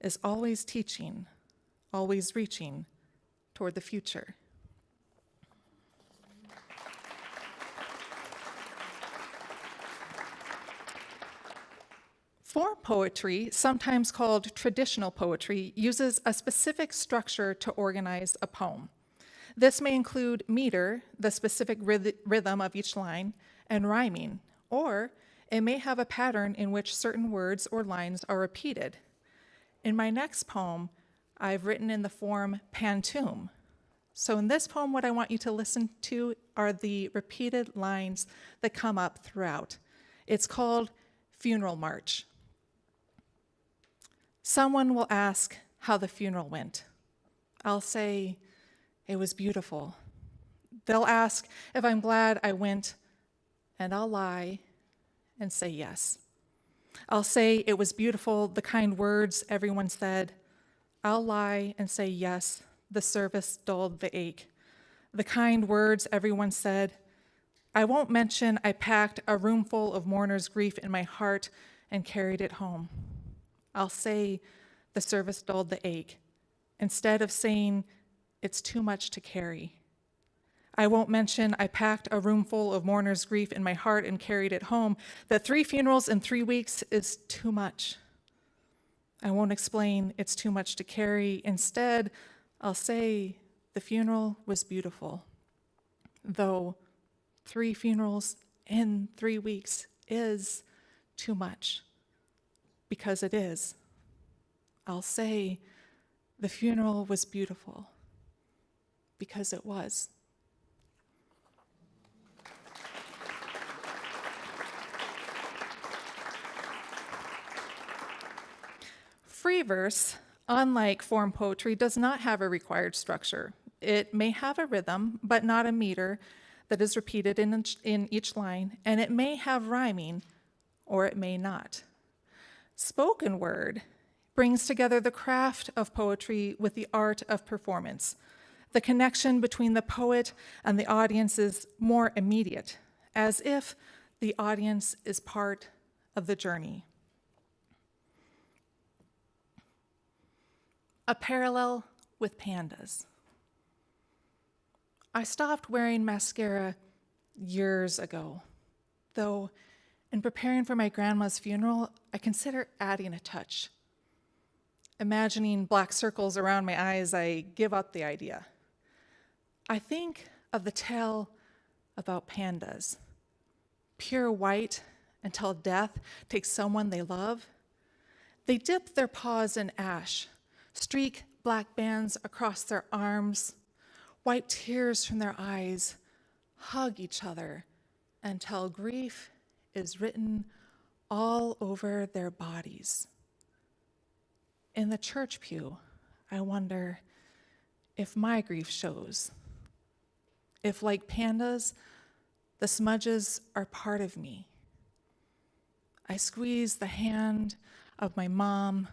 is always teaching, always reaching toward the future. Form poetry, sometimes called traditional poetry, uses a specific structure to organize a poem. This may include meter, the specific rhythm of each line, and rhyming, or it may have a pattern in which certain words or lines are repeated. In my next poem, I've written in the form pantoum. So in this poem, what I want you to listen to are the repeated lines that come up throughout. It's called Funeral March. Someone will ask how the funeral went. I'll say, it was beautiful. They'll ask if I'm glad I went, and I'll lie and say yes. I'll say it was beautiful, the kind words everyone said. I'll lie and say yes, the service dulled the ache. The kind words everyone said. I won't mention I packed a room full of mourners' grief in my heart and carried it home. I'll say the service dulled the ache, instead of saying it's too much to carry. I won't mention I packed a room full of mourners' grief in my heart and carried it home, that 3 funerals in 3 weeks is too much. I won't explain it's too much to carry. Instead, I'll say the funeral was beautiful, though 3 funerals in 3 weeks is too much. Because it is. I'll say the funeral was beautiful because it was. Free verse, unlike form poetry, does not have a required structure. It may have a rhythm, but not a meter that is repeated in each line, and it may have rhyming, or it may not. Spoken word brings together the craft of poetry with the art of performance. The connection between the poet and the audience is more immediate, as if the audience is part of the journey. A parallel with pandas. I stopped wearing mascara years ago, though in preparing for my grandma's funeral, I consider adding a touch. Imagining black circles around my eyes, I give up the idea. I think of the tale about pandas, pure white until death takes someone they love. They dip their paws in ash, streak black bands across their arms, wipe tears from their eyes, hug each other until grief is written all over their bodies. In the church pew, I wonder if my grief shows. If, like pandas, the smudges are part of me. I squeeze the hand of my mom,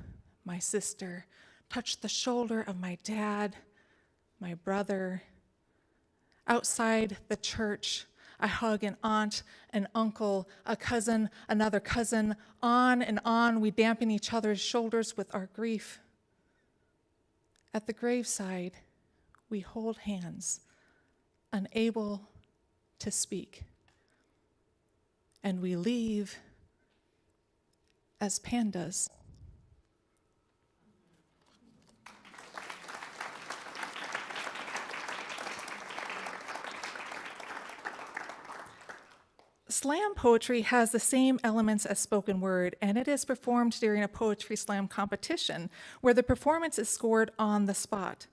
my sister, touch the shoulder of my dad, my brother. Outside the church, I hug an aunt, an uncle, a cousin, another cousin. On and on, we dampen each other's shoulders with our grief. At the graveside, we hold hands, unable to speak. And we leave as pandas. Slam poetry has the same elements as spoken word, and it is performed during a poetry slam competition where the performance is scored on the spot.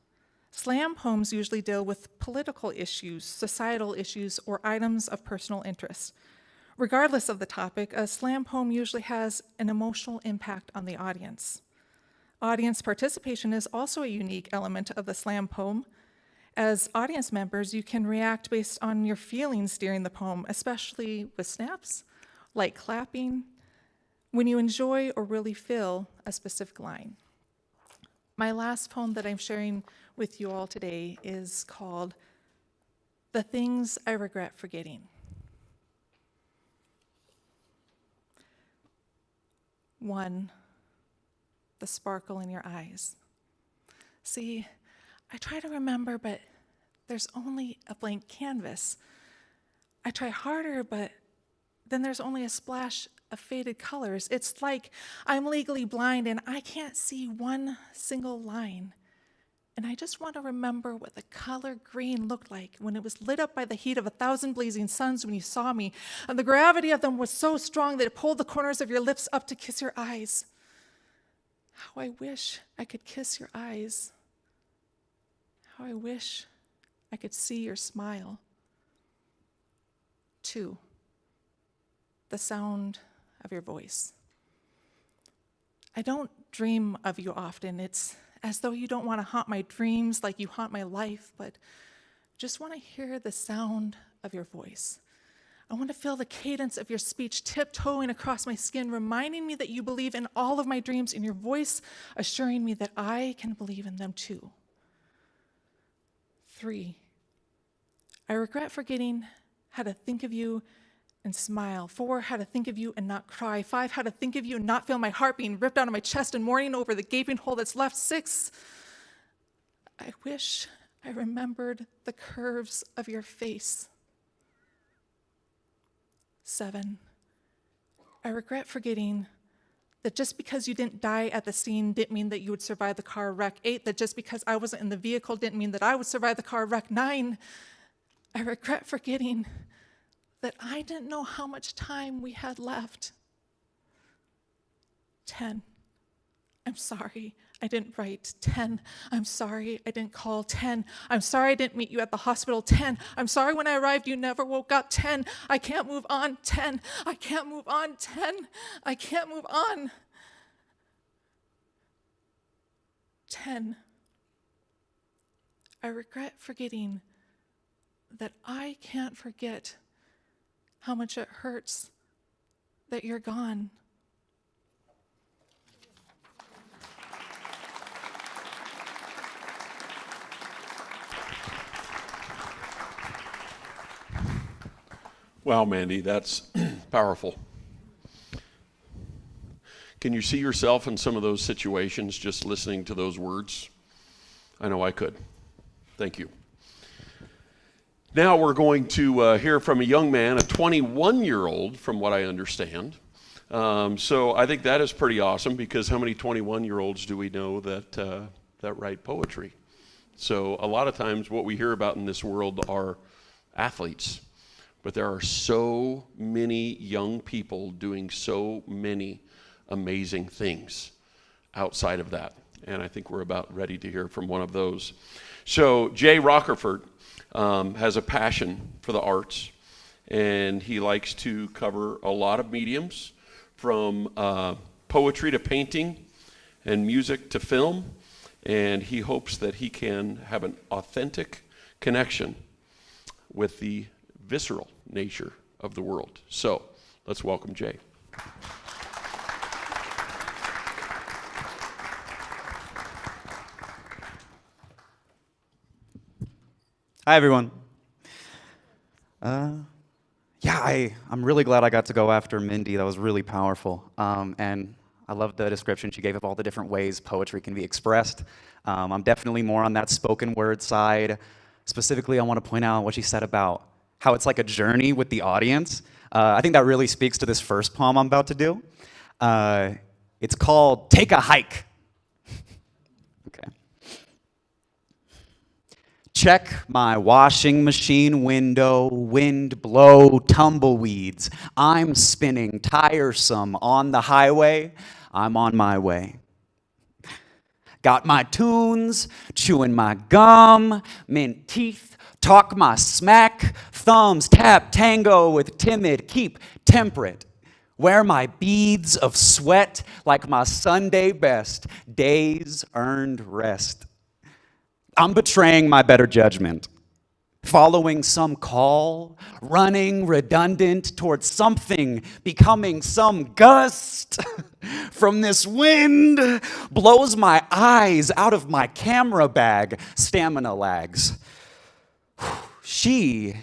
Slam poems usually deal with political issues, societal issues, or items of personal interest. Regardless of the topic, a slam poem usually has an emotional impact on the audience. Audience participation is also a unique element of the slam poem. As audience members, you can react based on your feelings during the poem, especially with snaps, like clapping, when you enjoy or really feel a specific line. My last poem that I'm sharing with you all today is called The Things I Regret Forgetting. One, the sparkle in your eyes. See, I try to remember, but there's only a blank canvas. I try harder, but then there's only a splash of faded colors. It's like I'm legally blind and I can't see one single line. And I just want to remember what the color green looked like when it was lit up by the heat of 1,000 blazing suns when you saw me. And the gravity of them was so strong that it pulled the corners of your lips up to kiss your eyes. How I wish I could kiss your eyes. How I wish I could see your smile. 2, the sound of your voice. I don't dream of you often. It's as though you don't want to haunt my dreams like you haunt my life, but just want to hear the sound of your voice. I want to feel the cadence of your speech tiptoeing across my skin, reminding me that you believe in all of my dreams, and your voice assuring me that I can believe in them too. 3, I regret forgetting how to think of you and smile. 4, how to think of you and not cry. 5, how to think of you and not feel my heart being ripped out of my chest and mourning over the gaping hole that's left. 6, I wish I remembered the curves of your face. 7, I regret forgetting that just because you didn't die at the scene didn't mean that you would survive the car wreck. 8, that just because I wasn't in the vehicle didn't mean that I would survive the car wreck. 9, I regret forgetting that I didn't know how much time we had left. 10, I'm sorry I didn't write. 10, I'm sorry I didn't call. 10, I'm sorry I didn't meet you at the hospital. 10, I'm sorry when I arrived you never woke up. 10, I can't move on. 10, I can't move on. 10, I can't move on. 10, I regret forgetting that I can't forget how much it hurts that you're gone. Wow, Mandy, that's powerful. Can you see yourself in some of those situations just listening to those words? I know I could. Thank you. Now we're going to hear from a young man, a 21-year-old, from what I understand. So I think that is pretty awesome, because how many 21-year-olds do we know that write poetry? So a lot of times what we hear about in this world are athletes, but there are so many young people doing so many amazing things outside of that. And I think we're about ready to hear from one of those. So Jay Rockerford has a passion for the arts, and he likes to cover a lot of mediums, from poetry to painting and music to film, and he hopes that he can have an authentic connection with the visceral nature of the world. So let's welcome Jay. Hi, everyone. I'm really glad I got to go after Mindy. That was really powerful. And I love the description she gave of all the different ways poetry can be expressed. I'm definitely more on that spoken word side. Specifically, I want to point out what she said about how it's like a journey with the audience. I think that really speaks to this first poem I'm about to do. It's called Take a Hike. Okay. Check my washing machine window, wind blow tumbleweeds. I'm spinning tiresome on the highway. I'm on my way. Got my tunes, chewing my gum, mint teeth, talk my smack, thumbs tap tango with timid, keep temperate. Wear my beads of sweat like my Sunday best, days earned rest. I'm betraying my better judgment, following some call, running redundant towards something, becoming some gust from this wind, blows my eyes out of my camera bag, stamina lags. She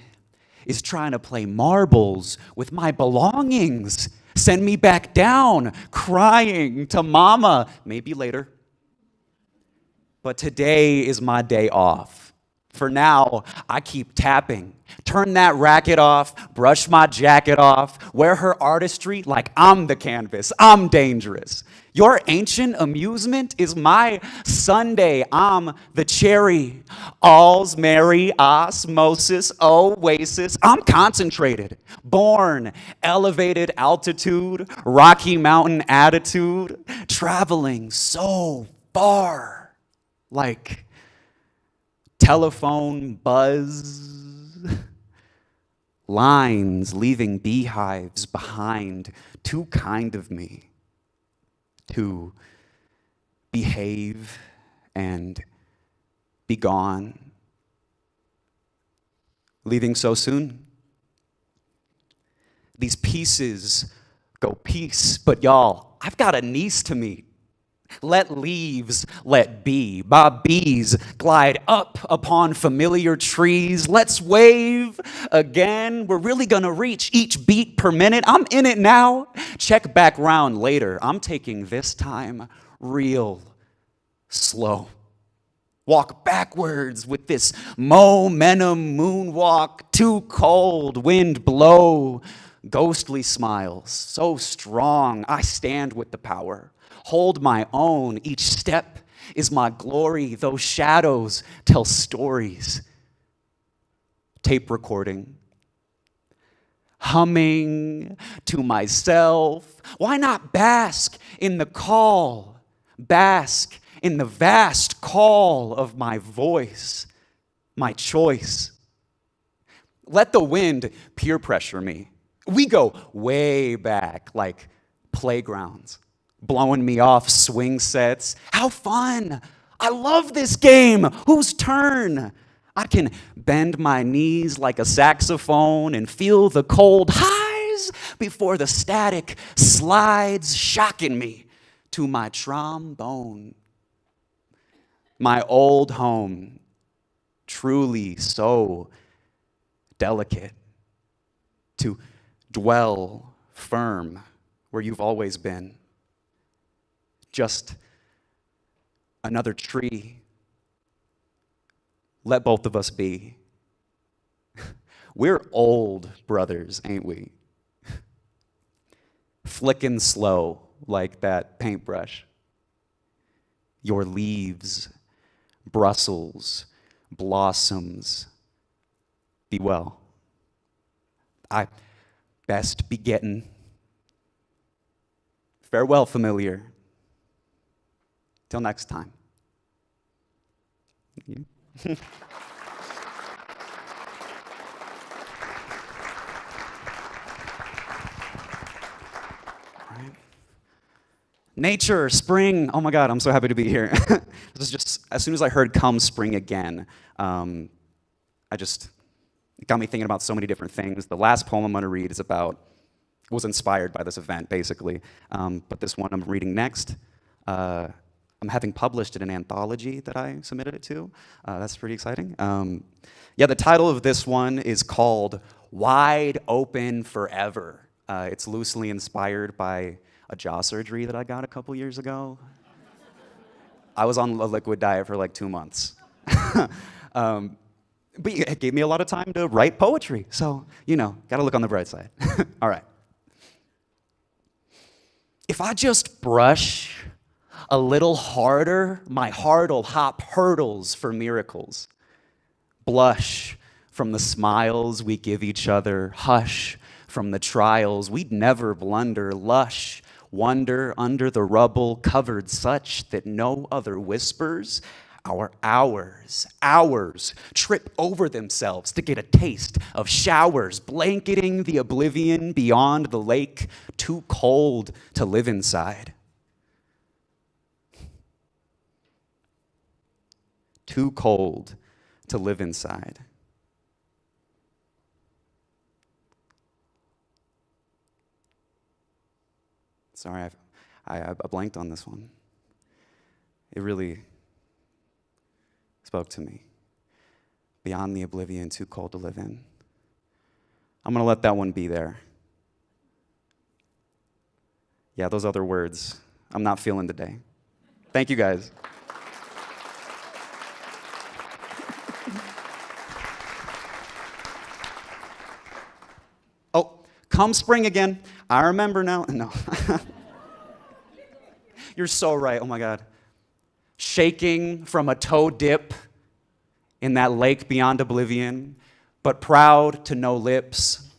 is trying to play marbles with my belongings, send me back down, crying to mama. Maybe later. But today is my day off. For now, I keep tapping. Turn that racket off, brush my jacket off, wear her artistry like I'm the canvas. I'm dangerous. Your ancient amusement is my Sunday. I'm the cherry. All's merry, osmosis, oasis. I'm concentrated, born, elevated altitude, Rocky Mountain attitude, traveling so far, like telephone buzz. Lines leaving beehives behind, too kind of me to behave and be gone. Leaving so soon. These pieces go peace, but y'all, I've got a niece to meet. Let leaves let be. My bees glide up upon familiar trees. Let's wave again. We're really gonna reach each beat per minute. I'm in it now. Check back round later. I'm taking this time real slow. Walk backwards with this momentum moonwalk. Too cold, wind blow. Ghostly smiles, so strong. I stand with the power. Hold my own. Each step is my glory. Those shadows tell stories. Tape recording. Humming to myself. Why not bask in the call? Bask in the vast call of my voice, my choice. Let the wind peer pressure me. We go way back, like playgrounds. Blowing me off swing sets. How fun! I love this game. Whose turn? I can bend my knees like a saxophone and feel the cold highs before the static slides, shocking me to my trombone. My old home, truly so delicate to dwell firm where you've always been. Just another tree. Let both of us be. We're old brothers, ain't we? Flicking slow like that paintbrush. Your leaves, Brussels, blossoms. Be well. I best be getting. Farewell, familiar. Till next time. Right. Nature, spring. Oh my God, I'm so happy to be here. This is just, as soon as I heard "Come Spring Again," it got me thinking about so many different things. The last poem I'm going to read was inspired by this event, basically. But this one I'm reading next, I'm having published in an anthology that I submitted it to. That's pretty exciting. The title of this one is called Wide Open Forever. It's loosely inspired by a jaw surgery that I got a couple years ago. I was on a liquid diet for like 2 months. But it gave me a lot of time to write poetry. So, gotta look on the bright side. All right. If I just brush a little harder, my heart'll hop hurdles for miracles. Blush from the smiles we give each other. Hush from the trials we'd never blunder. Lush wonder under the rubble covered such that no other whispers. Our hours trip over themselves to get a taste of showers, blanketing the oblivion beyond the lake, too cold to live inside. Too cold to live inside. Sorry, I blanked on this one. It really spoke to me. Beyond the oblivion, too cold to live in. I'm going to let that one be there. Yeah, those other words, I'm not feeling today. Thank you, guys. Oh, come spring again. I remember now. No. You're so right. Oh my God. Shaking from a toe dip in that lake beyond oblivion, but proud to no lips.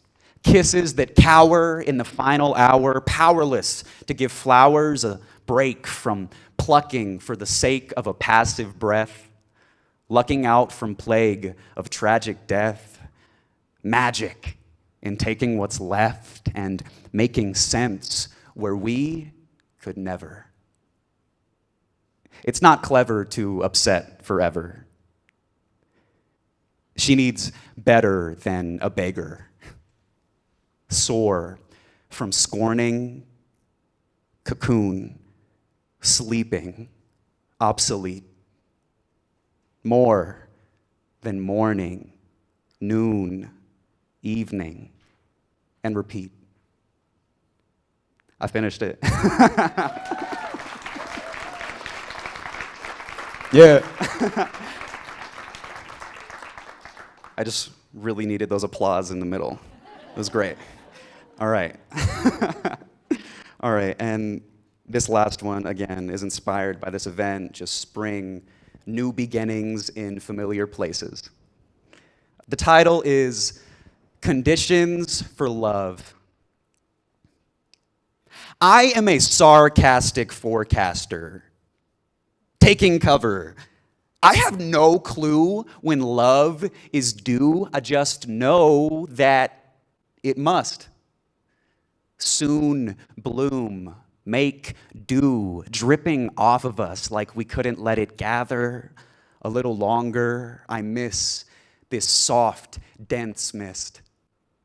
Kisses that cower in the final hour, powerless to give flowers a break from plucking for the sake of a passive breath. Lucking out from plague of tragic death. Magic in taking what's left and making sense where we could never. It's not clever to upset forever. She needs better than a beggar. Sore from scorning, cocoon, sleeping, obsolete. More than morning, noon, evening, and repeat. I finished it. Yeah. I just really needed those applause in the middle. It was great. All right. All right, and this last one, again, is inspired by this event, just spring, new beginnings in familiar places. The title is Conditions for Love. I am a sarcastic forecaster. Taking cover. I have no clue when love is due. I just know that it must. Soon bloom, make dew, dripping off of us like we couldn't let it gather a little longer. I miss this soft, dense mist.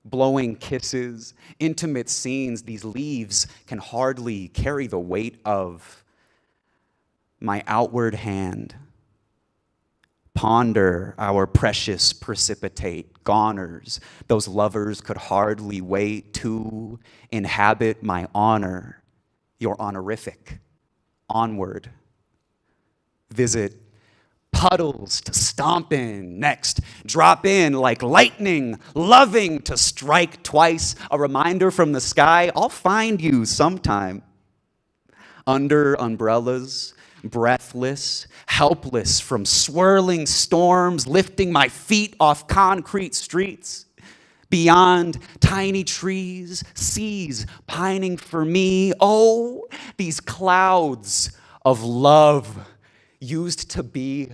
Blowing kisses, intimate scenes these leaves can hardly carry the weight of. My outward hand. Ponder our precious precipitate goners. Those lovers could hardly wait to inhabit my honor, your honorific. Onward. Visit puddles to stomp in. Next, drop in like lightning, loving to strike twice. A reminder from the sky, I'll find you sometime. Under umbrellas, breathless, helpless from swirling storms, lifting my feet off concrete streets. Beyond tiny trees, seas pining for me. Oh, these clouds of love used to be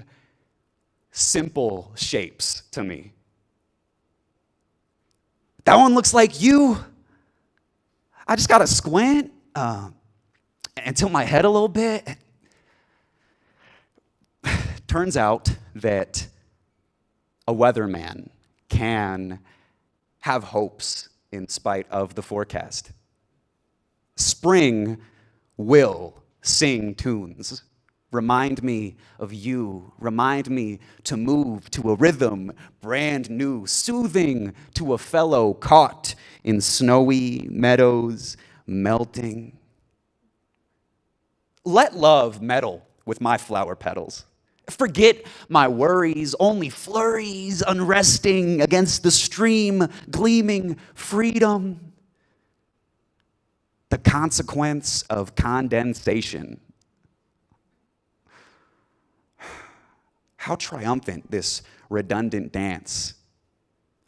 simple shapes to me. That one looks like you. I just gotta squint and tilt my head a little bit. Turns out that a weatherman can have hopes in spite of the forecast. Spring will sing tunes. Remind me of you. Remind me to move to a rhythm brand new, soothing to a fellow caught in snowy meadows, melting. Let love meddle with my flower petals. Forget my worries, only flurries unresting against the stream, gleaming freedom. The consequence of condensation. How triumphant this redundant dance.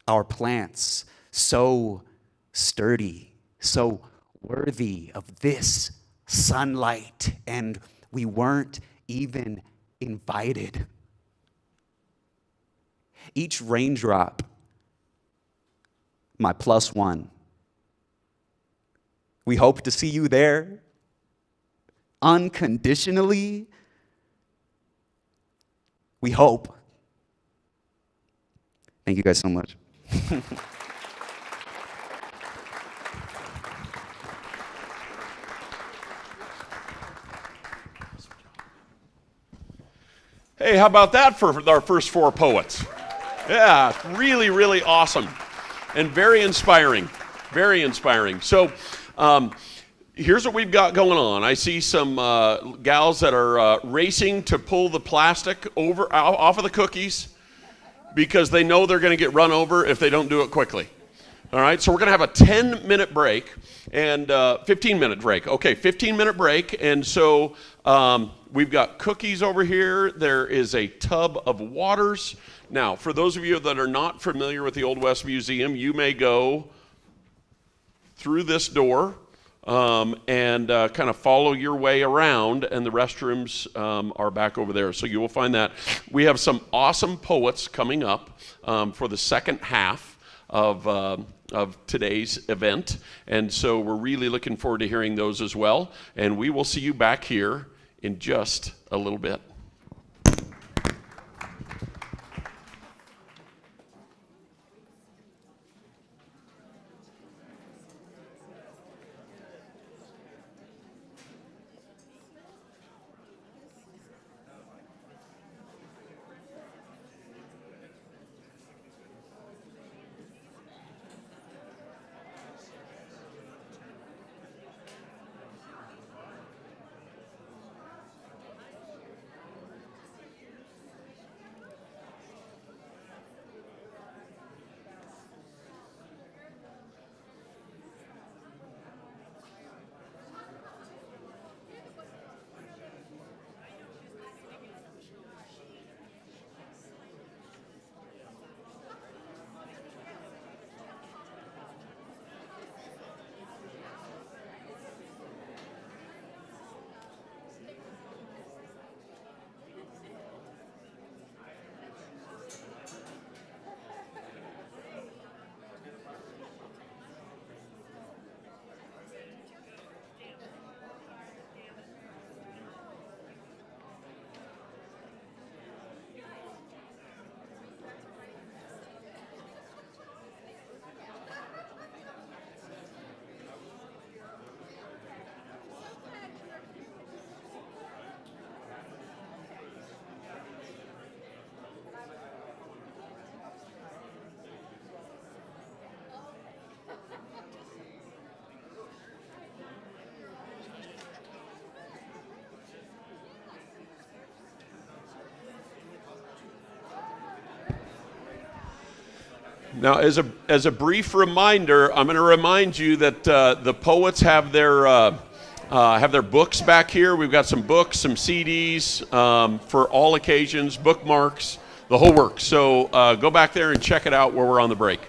Our plants, so sturdy, so worthy of this sunlight, and we weren't even invited. Each raindrop, my +1. We hope to see you there, unconditionally. We hope. Thank you guys so much. Hey, how about that for our first 4 poets? Yeah, really, really awesome and very inspiring. Very inspiring. So, here's what we've got going on. I see some gals that are racing to pull the plastic off of the cookies because they know they're going to get run over if they don't do it quickly. All right, so we're going to have a 10-minute break and 15-minute break. Okay, 15-minute break. And so we've got cookies over here. There is a tub of waters. Now, for those of you that are not familiar with the Old West Museum, you may go through this door and kind of follow your way around, and the restrooms are back over there. So you will find that. We have some awesome poets coming up for the second half of today's event, and so we're really looking forward to hearing those as well. And we will see you back here in just a little bit. Now, as a brief reminder, I'm going to remind you that the poets have their books back here. We've got some books, some CDs for all occasions, bookmarks, the whole works. So go back there and check it out while we're on the break.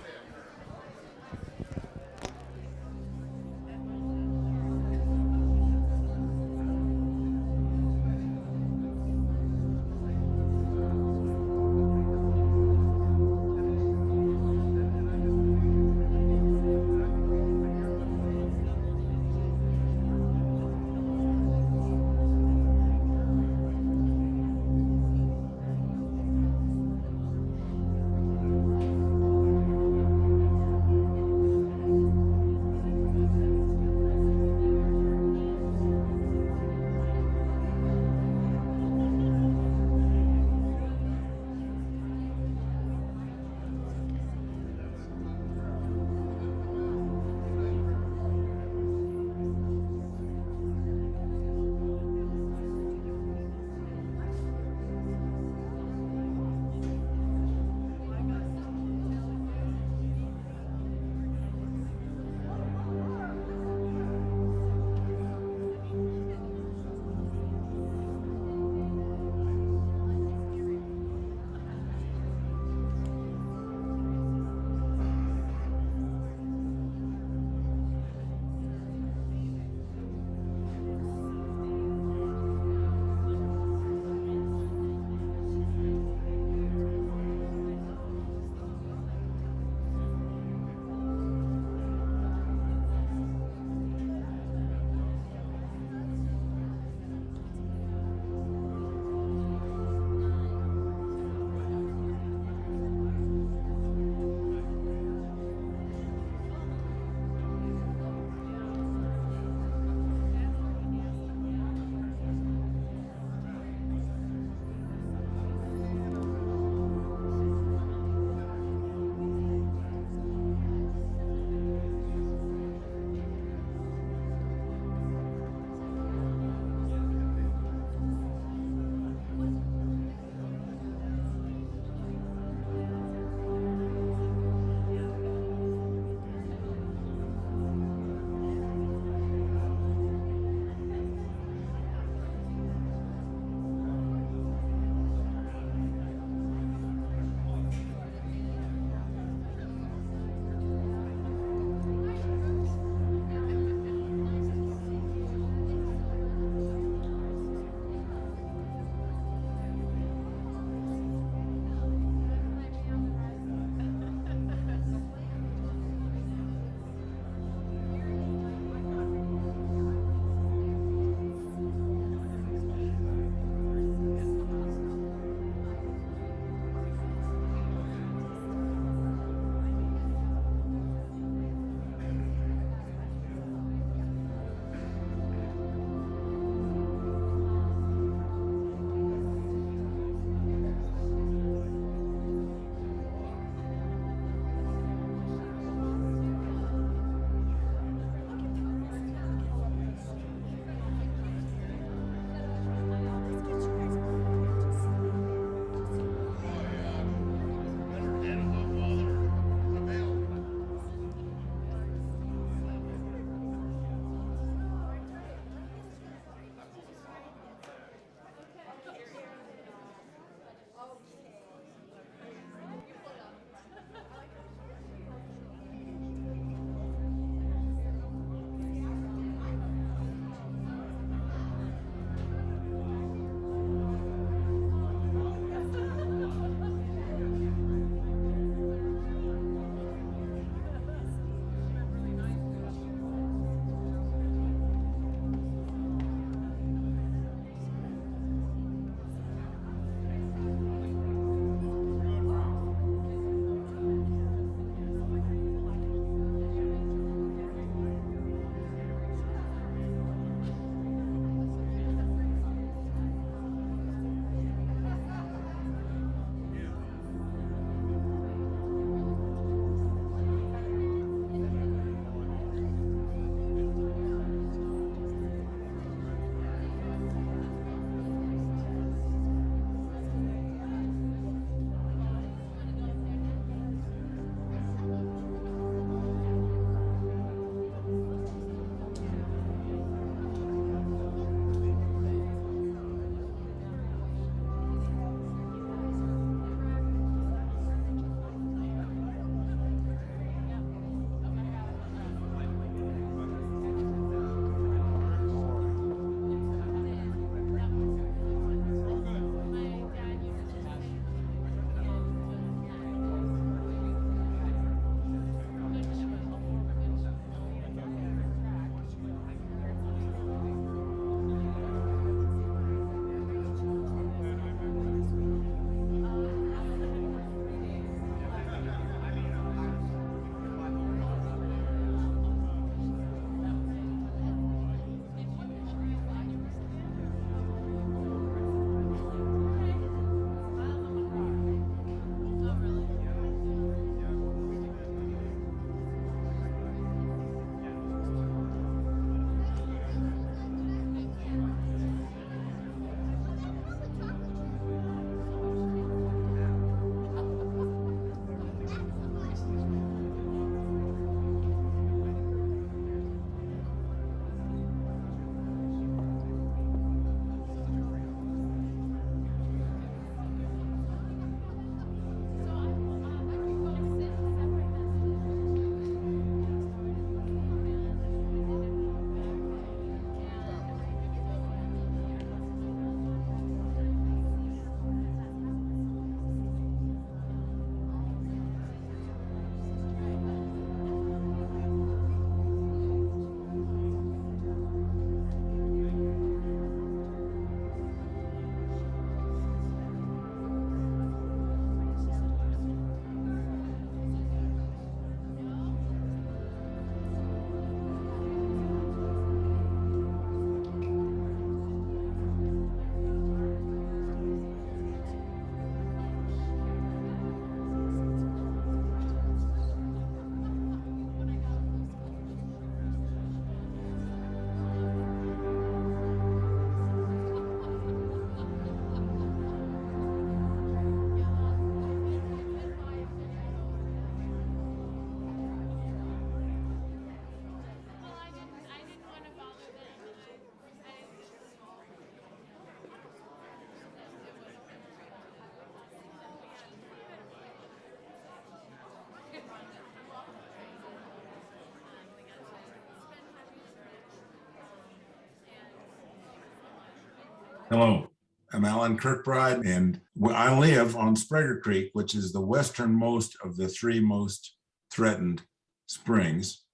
Hello, I'm Alan Kirkbride, and I live on Sprague Creek, which is the westernmost of the three most threatened springs.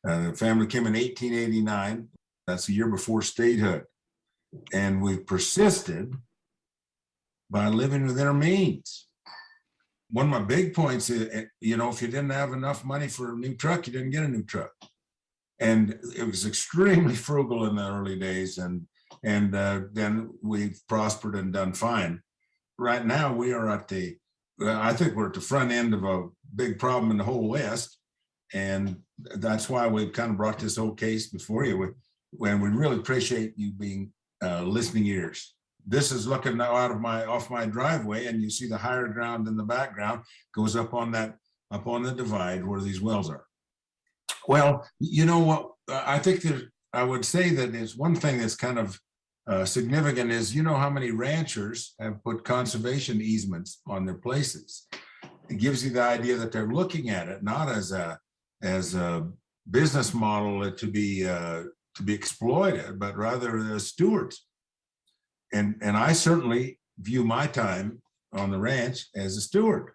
The family came in 1889. That's a year before statehood. And we've persisted by living within our means. One of my big points is, if you didn't have enough money for a new truck, you didn't get a new truck. And it was extremely frugal in the early days. And then we've prospered and done fine. Right now, we are I think we're at the front end of a big problem in the whole West. And that's why we've kind of brought this whole case before you. When we really appreciate you being listening ears. This is looking now off my driveway, and you see the higher ground in the background goes up on the divide where these wells are. Well, you know what? I think I would say that there's one thing that's kind of significant is, how many ranchers have put conservation easements on their places. It gives you the idea that they're looking at it not as a business model to be exploited, but rather as stewards. And I certainly view my time on the ranch as a steward.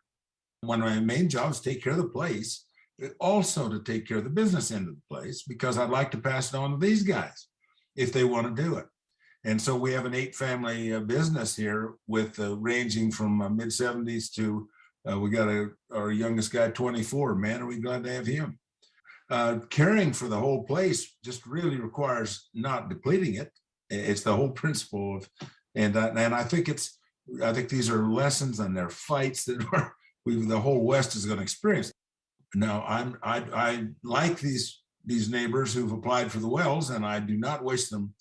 One of my main jobs is to take care of the place, but also to take care of the business end of the place, because I'd like to pass it on to these guys if they want to do it. And so we have an 8-family business here with ranging from mid-70s to we got our youngest guy, 24. Man, are we glad to have him. Caring for the whole place just really requires not depleting it. It's the whole principle of, and I think these are lessons and they're fights that the whole West is going to experience. Now, I like these neighbors who've applied for the wells, and I do not wish them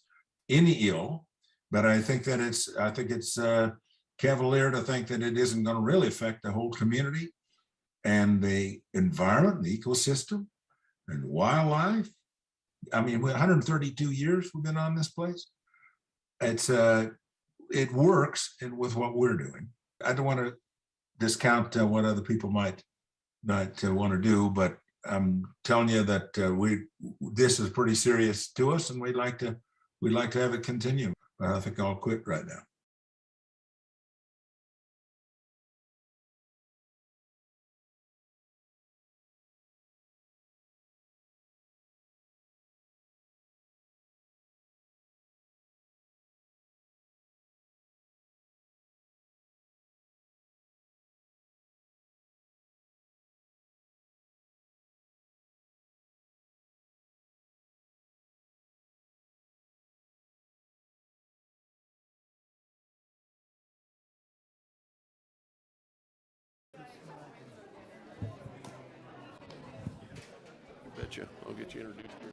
any ill, but I think it's cavalier to think that it isn't going to really affect the whole community and the environment, the ecosystem, and wildlife. I mean, 132 years we've been on this place. It works, and with what we're doing, I don't want to discount what other people might want to do, but I'm telling you that this is pretty serious to us, and we'd like to have it continue. But I think I'll quit right now. Betcha. I'll get you introduced here.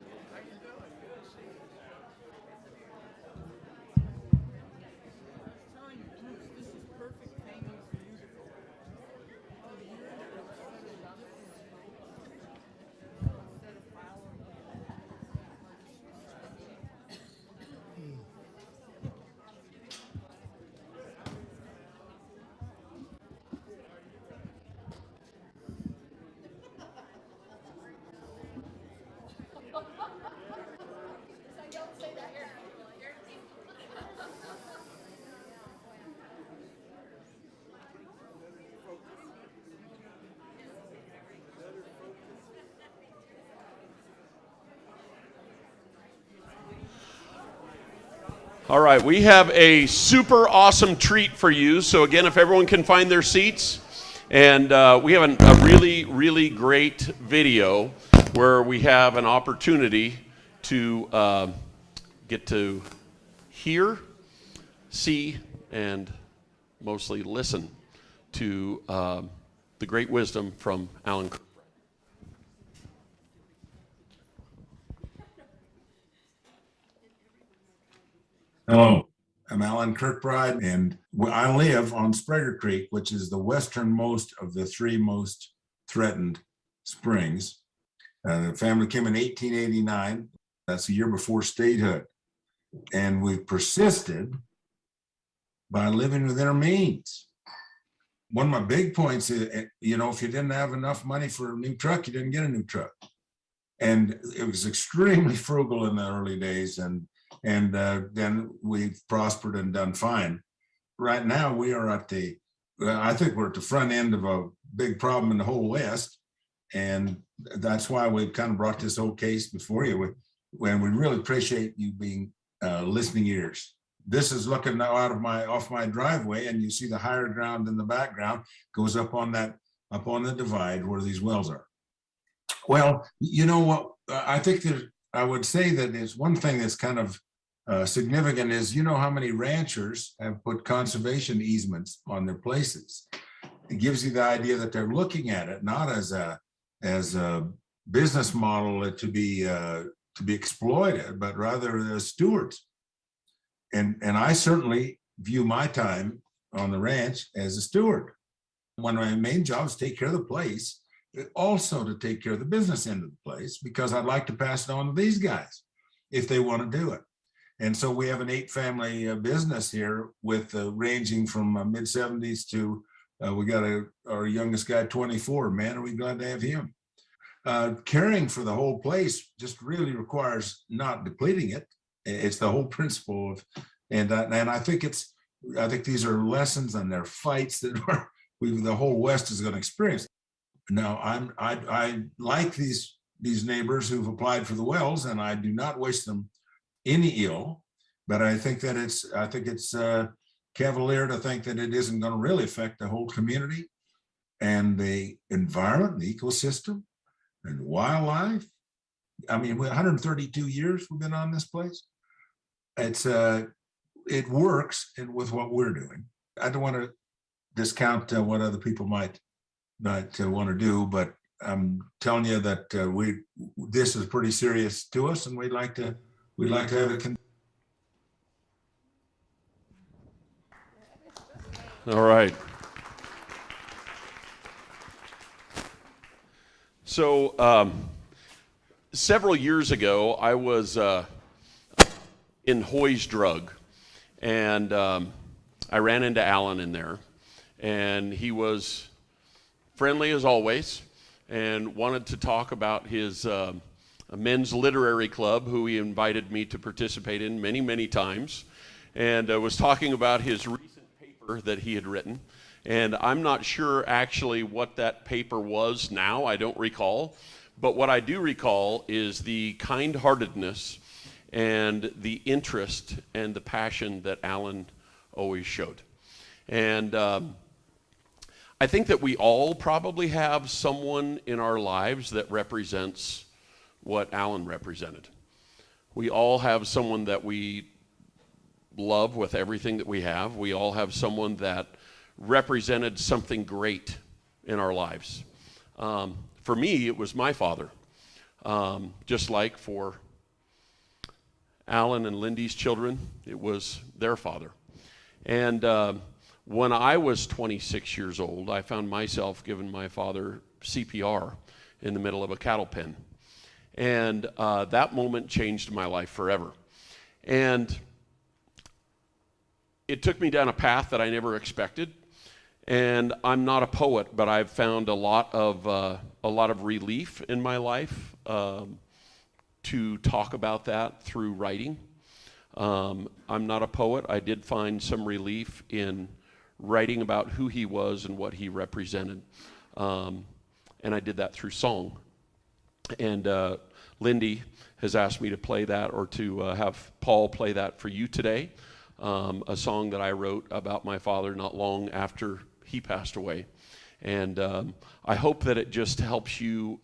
All right, we have a super awesome treat for you. So again, if everyone can find their seats, and we have a really, really great video where we have an opportunity to get to hear, see, and mostly listen to the great wisdom from Alan. Hello, I'm Alan Kirkbride, and I live on Sprague Creek, which is the westernmost of the three most threatened springs. The family came in 1889. That's a year before statehood. And we've persisted by living within our means. One of my big points is, if you didn't have enough money for a new truck, you didn't get a new truck. And it was extremely frugal in the early days. And then we've prospered and done fine. Right now, we are I think we're at the front end of a big problem in the whole West. And that's why we've kind of brought this whole case before you. When we really appreciate you being listening ears. This is looking now off my driveway, and you see the higher ground in the background goes up on the divide where these wells are. Well, you know what? I would say that is one thing that's kind of significant is, you know, how many ranchers have put conservation easements on their places. It gives you the idea that they're looking at it not as a business model to be exploited, but rather as stewards. And I certainly view my time on the ranch as a steward. One of my main jobs is to take care of the place, also to take care of the business end of the place, because I'd like to pass it on to these guys if they want to do it. And so we have an 8-family business here with ranging from mid-70s to we got our youngest guy, 24. Man, are we glad to have him. Caring for the whole place just really requires not depleting it. It's the whole principle of, and I think these are lessons and they're fights that the whole West is going to experience. Now, I like these neighbors who've applied for the wells, and I do not wish them any ill, but I think it's cavalier to think that it isn't going to really affect the whole community and the environment, the ecosystem, and wildlife. I mean, 132 years we've been on this place. It works, and with what we're doing, I don't want to discount what other people might want to do, but I'm telling you that this is pretty serious to us, and we'd like to have it. All right. So several years ago, I was in Hoy's Drug, and I ran into Alan in there, and he was friendly as always and wanted to talk about his men's literary club, who he invited me to participate in many, many times, and was talking about his recent paper that he had written. And I'm not sure actually what that paper was now. I don't recall. But what I do recall is the kind-heartedness and the interest and the passion that Alan always showed. And I think that we all probably have someone in our lives that represents what Alan represented. We all have someone that we love with everything that we have. We all have someone that represented something great in our lives. For me, it was my father, just like for Alan and Lindy's children, it was their father. And when I was 26 years old, I found myself giving my father CPR in the middle of a cattle pen. And that moment changed my life forever. And it took me down a path that I never expected. And I'm not a poet, but I've found a lot of relief in my life to talk about that through writing. I'm not a poet. I did find some relief in writing about who he was and what he represented. And I did that through song. And Lindy has asked me to play that, or to have Paul play that for you today. A song that I wrote about my father not long after he passed away. And I hope that it just helps you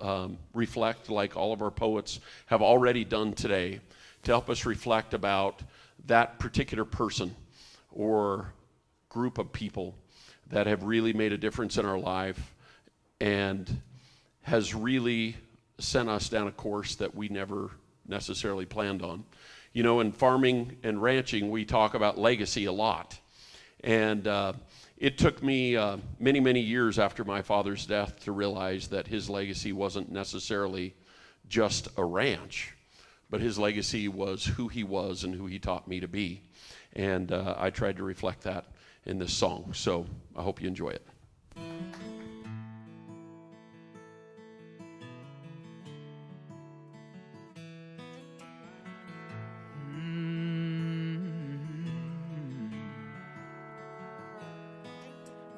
reflect, like all of our poets have already done today, to help us reflect about that particular person or group of people that have really made a difference in our life and has really sent us down a course that we never necessarily planned on. You know, in farming and ranching, we talk about legacy a lot. And it took me many, many years after my father's death to realize that his legacy wasn't necessarily just a ranch, but his legacy was who he was and who he taught me to be. And I tried to reflect that in this song. So I hope you enjoy it.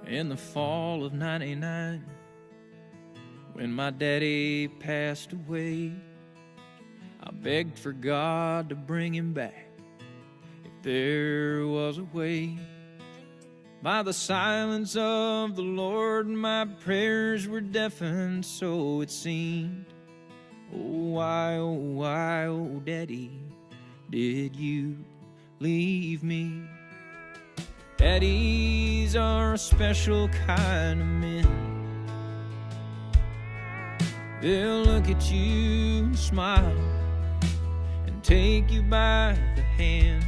in the fall of '99, when my daddy passed away. I begged for God to bring him back if there was a way. By the silence of the Lord, my prayers were deafened, so it seemed. Oh, why, oh, Daddy, did you leave me? Daddies are a special kind of men. They'll look at you and smile and take you by the hand.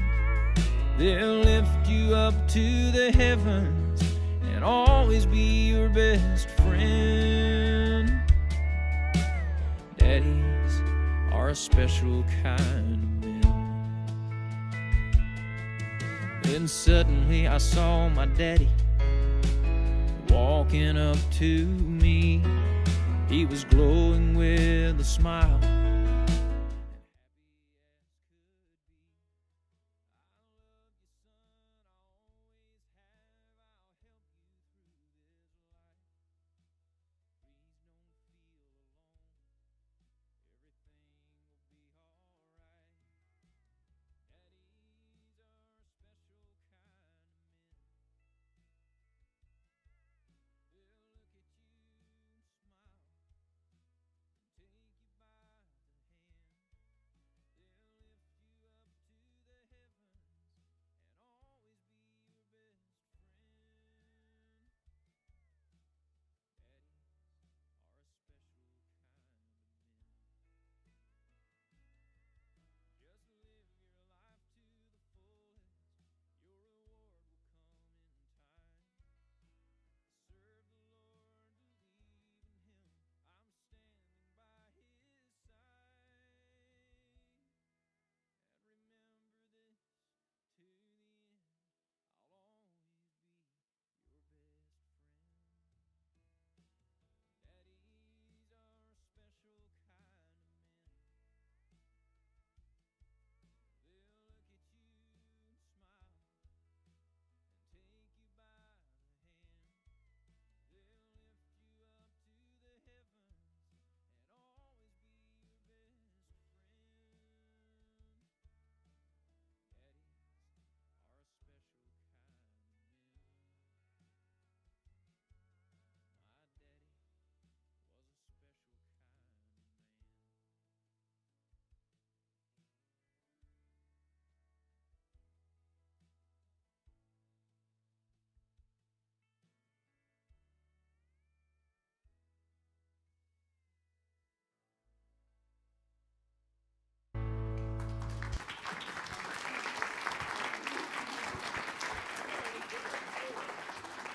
They'll lift you up to the heavens and always be your best friend. Daddies are a special kind of men. Then suddenly I saw my daddy walking up to me. He was glowing with a smile.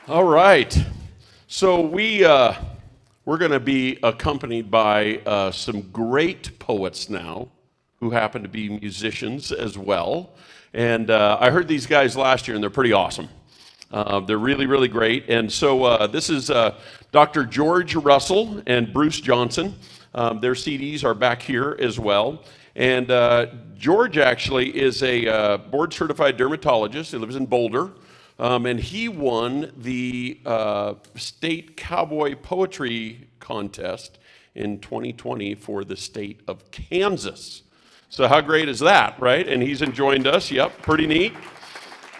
All right. So we're going to be accompanied by some great poets now who happen to be musicians as well. And I heard these guys last year, and they're pretty awesome. They're really, really great. And so this is Dr. George Russell and Bruce Johnson. Their CDs are back here as well. And George actually is a board-certified dermatologist. He lives in Boulder. And he won the state cowboy poetry contest in 2020 for the state of Kansas. So how great is that, right? And he's joined us. Yep, pretty neat.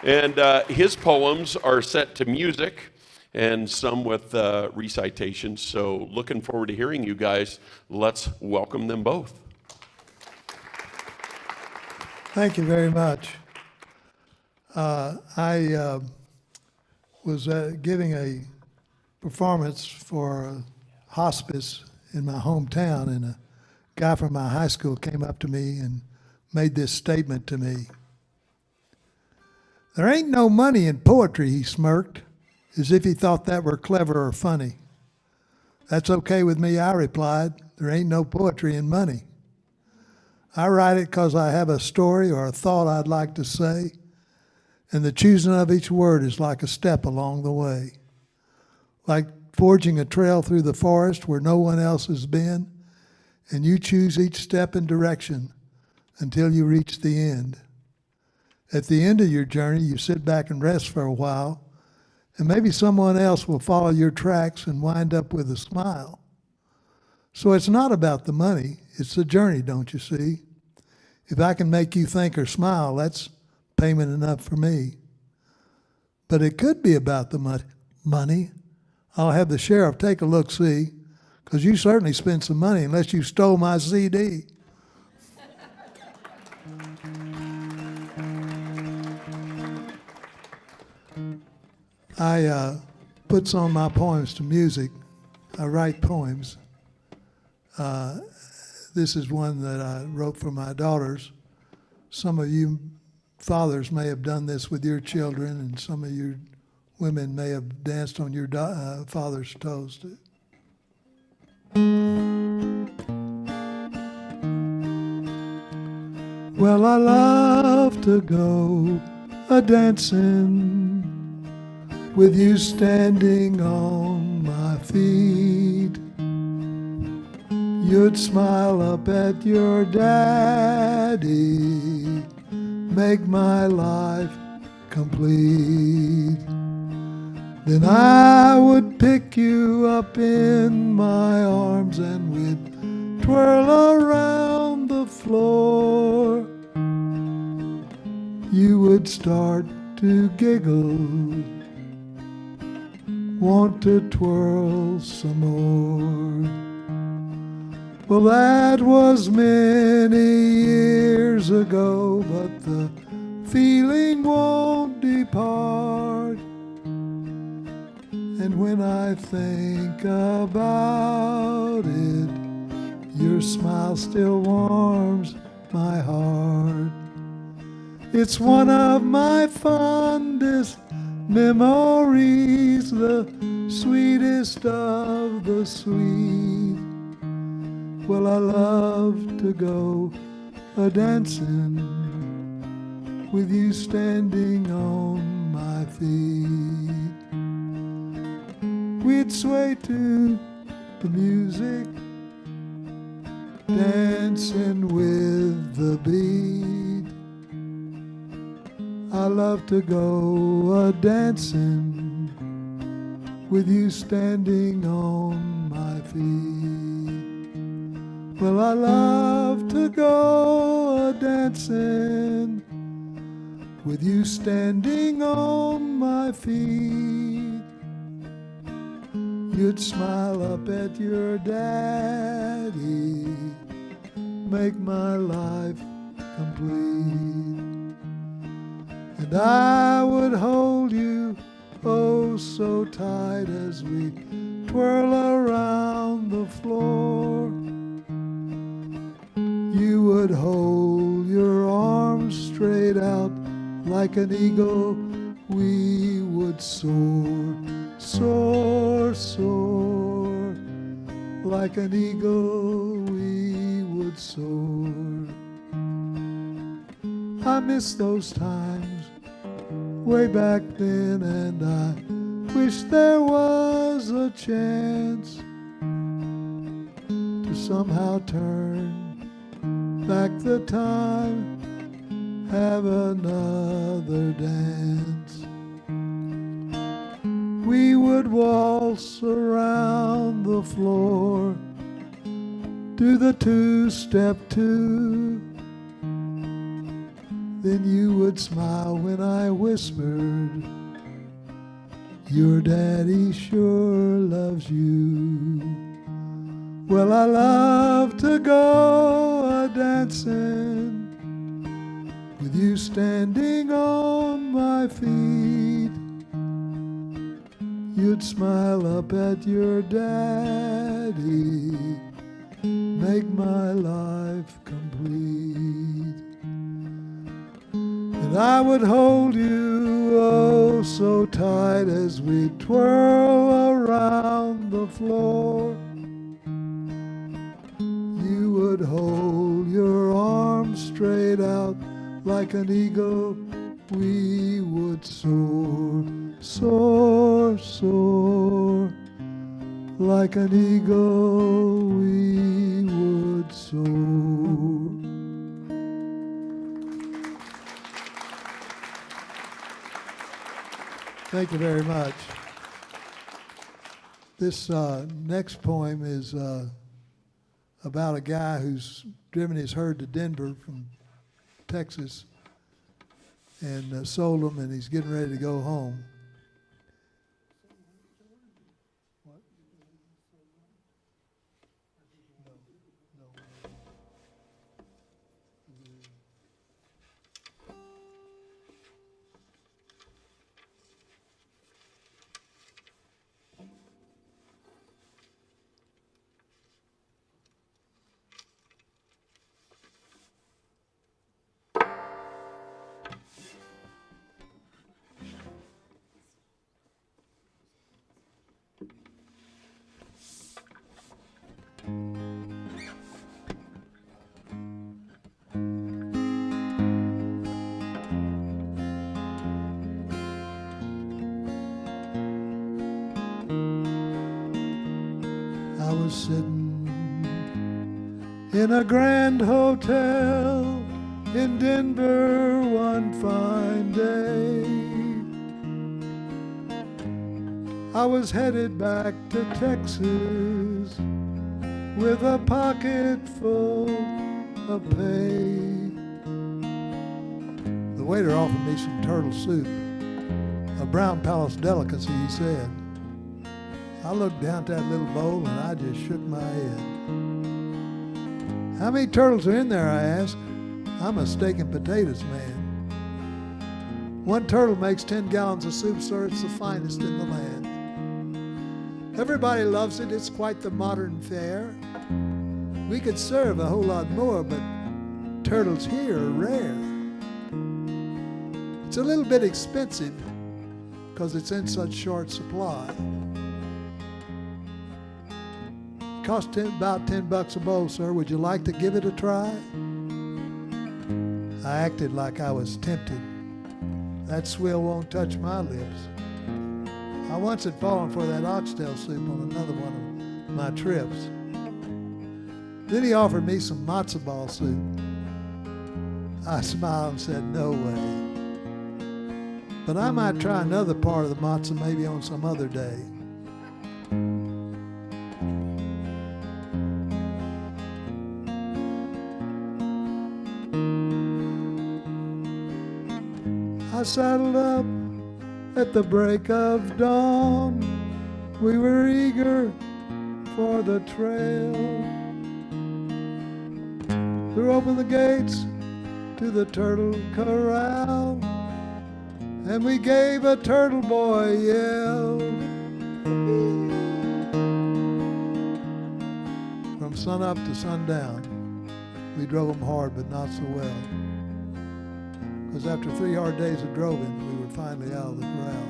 And his poems are set to music and some with recitations. So looking forward to hearing you guys. Let's welcome them both. Thank you very much. I was giving a performance for a hospice in my hometown, and a guy from my high school came up to me and made this statement to me. "There ain't no money in poetry," he smirked, as if he thought that were clever or funny. "That's okay with me," I replied. "There ain't no poetry in money. I write it because I have a story or a thought I'd like to say, and the choosing of each word is like a step along the way. Like forging a trail through the forest where no one else has been, and you choose each step and direction until you reach the end. At the end of your journey, you sit back and rest for a while, And maybe someone else will follow your tracks and wind up with a smile. So it's not about the money, it's the journey, don't you see? If I can make you think or smile, that's payment enough for me. But it could be about the money. I'll have the sheriff take a look-see, because you certainly spent some money unless you stole my CD. I put some of my poems to music. I write poems. This is one that I wrote for my daughters. Some of you fathers may have done this with your children, and some of you women may have danced on your father's toes too. Well, I love to go a-dancing with you standing on my feet. You'd smile up at your daddy, make my life complete. Then I would pick you up in my arms and we'd twirl around the floor. You would start to giggle, want to twirl some more. Well, that was many years ago, but the feeling won't depart. And when I think about it, your smile still warms my heart. It's one of my fondest memories, the sweetest of the sweet. Well, I love to go a-dancing with you standing on my feet. We'd sway to the music, dancing with the beat. I love to go a-dancing with you standing on my feet. Well, I love to go a-dancing with you standing on my feet. You'd smile up at your daddy, make my life complete. And I would hold you oh so tight as we twirl around the floor. You would hold your arms straight out like an eagle. We would soar, soar, soar. Like an eagle we would soar. I miss those times way back then, and I wish there was a chance to somehow turn back the time, have another dance. We would waltz around the floor, do the two-step two. Then you would smile when I whispered, your daddy sure loves you. Well, I love to go a-dancing with you standing on my feet. You'd smile up at your daddy, make my life complete. And I would hold you oh so tight as we twirl around the floor. You would hold your arms straight out like an eagle. We would soar, soar, soar. Like an eagle we would soar. Thank you very much. This next poem is about a guy who's driven his herd to Denver from Texas and sold them, and he's getting ready to go home. I was sitting in a grand hotel in Denver one fine day. I was headed back to Texas with a pocket full of pay. The waiter offered me some turtle soup, a Brown Palace delicacy, he said. I looked down at that little bowl and I just shook my head. How many turtles are in there, I asked. I'm a steak and potatoes man. One turtle makes 10 gallons of soup, sir. It's the finest in the land. Everybody loves it. It's quite the modern fare. We could serve a whole lot more, but turtles here are rare. It's a little bit expensive because it's in such short supply. Cost about $10 a bowl, sir. Would you like to give it a try? I acted like I was tempted. That swill won't touch my lips. I once had fallen for that oxtail soup on another one of my trips. Then he offered me some matzo ball soup. I smiled and said, no way. But I might try another part of the matzo maybe on some other day. I saddled up at the break of dawn. We were eager for the trail. Threw open the gates to the turtle corral, and we gave a turtle boy a yell. From sunup to sundown, we drove them hard, but not so well. Because after 3 hard days of droving, we were finally out of the corral.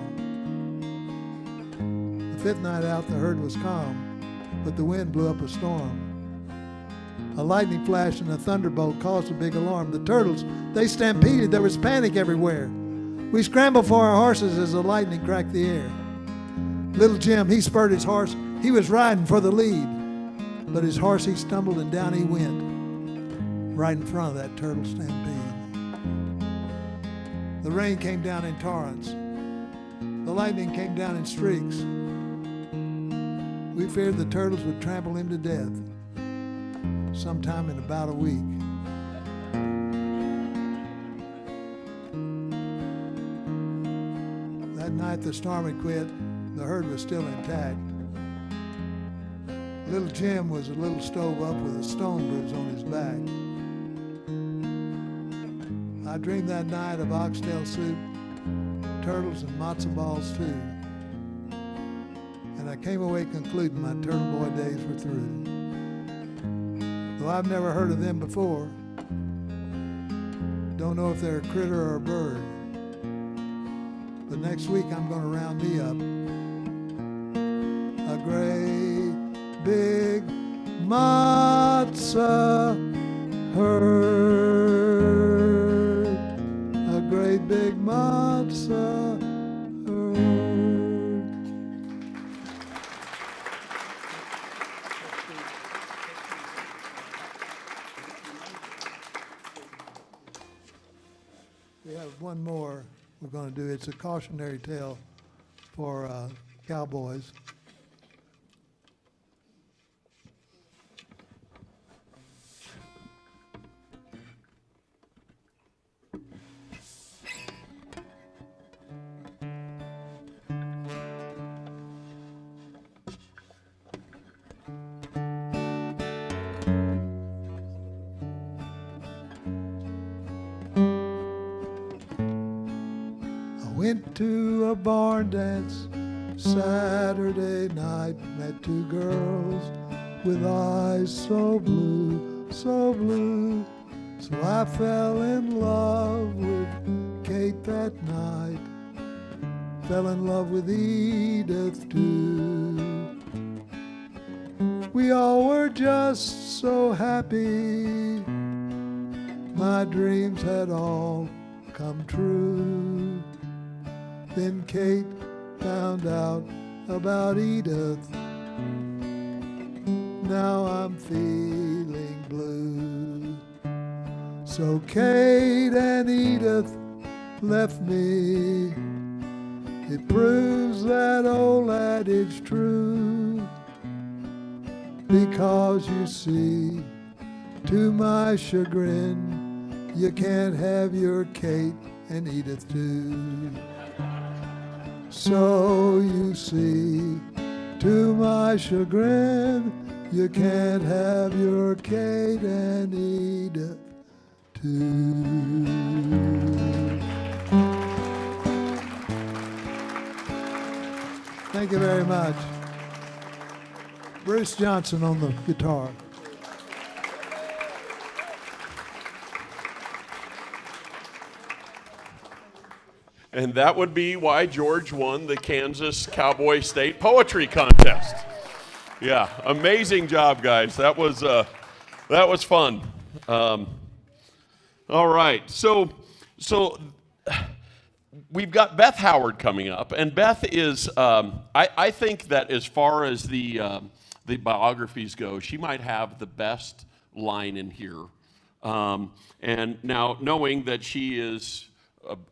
The 5th night out, the herd was calm, but the wind blew up a storm. A lightning flash and a thunderbolt caused a big alarm. The turtles, they stampeded. There was panic everywhere. We scrambled for our horses as the lightning cracked the air. Little Jim, he spurred his horse. He was riding for the lead. But his horse, he stumbled and down he went, right in front of that turtle stampede. The rain came down in torrents. The lightning came down in streaks. We feared the turtles would trample him to death sometime in about a week. That night the storm had quit. The herd was still intact. Little Jim was a little stove up with a stone bruise on his back. I dreamed that night of oxtail soup, turtles, and matzo balls too. And I came away concluding my turtle boy days were through. Though I've never heard of them before, don't know if they're a critter or a bird. But next week I'm going to round me up a great big matzo herd, a great big matzo herd. We have one more we're going to do. It's a cautionary tale for cowboys. Went to a barn dance Saturday night, met two girls with eyes so blue, so blue. So I fell in love with Kate that night, fell in love with Edith too. We all were just so happy, my dreams had all come true. Then Kate found out about Edith. Now I'm feeling blue. So Kate and Edith left me. It proves that old adage true. Because you see, to my chagrin, you can't have your Kate and Edith too. So you see, to my chagrin, you can't have your Kate and Edith too. Thank you very much. Bruce Johnson on the guitar. And that would be why George won the Kansas Cowboy State Poetry Contest. Yeah, amazing job, guys. That was fun. All right, so we've got Beth Howard coming up, and Beth is I think that as far as the biographies go, she might have the best line in here. And now knowing that she is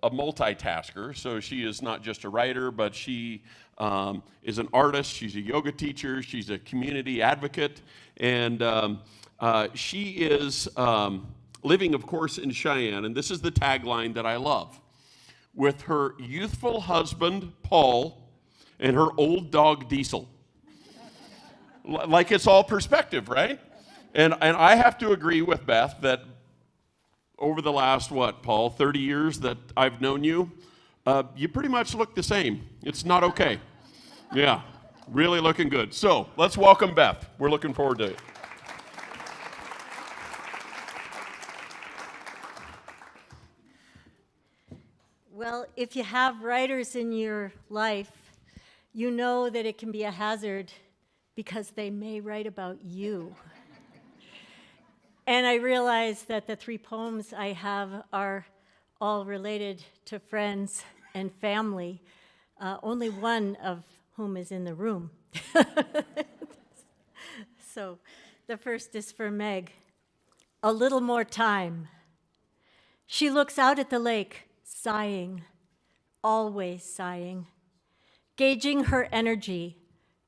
a multitasker, so she is not just a writer, but she is an artist, she's a yoga teacher, she's a community advocate, and she is living, of course, in Cheyenne, and this is the tagline that I love, with her youthful husband, Paul, and her old dog, Diesel. Like it's all perspective, right? And I have to agree with Beth that over the last, Paul, 30 years that I've known you, you pretty much look the same. It's not okay. Yeah, really looking good. So let's welcome Beth. We're looking forward to it. Well, if you have writers in your life, you know that it can be a hazard because they may write about you. And I realize that the 3 poems I have are all related to friends and family, only one of whom is in the room. So the first is for Meg. A little more time. She looks out at the lake, sighing, always sighing, gauging her energy,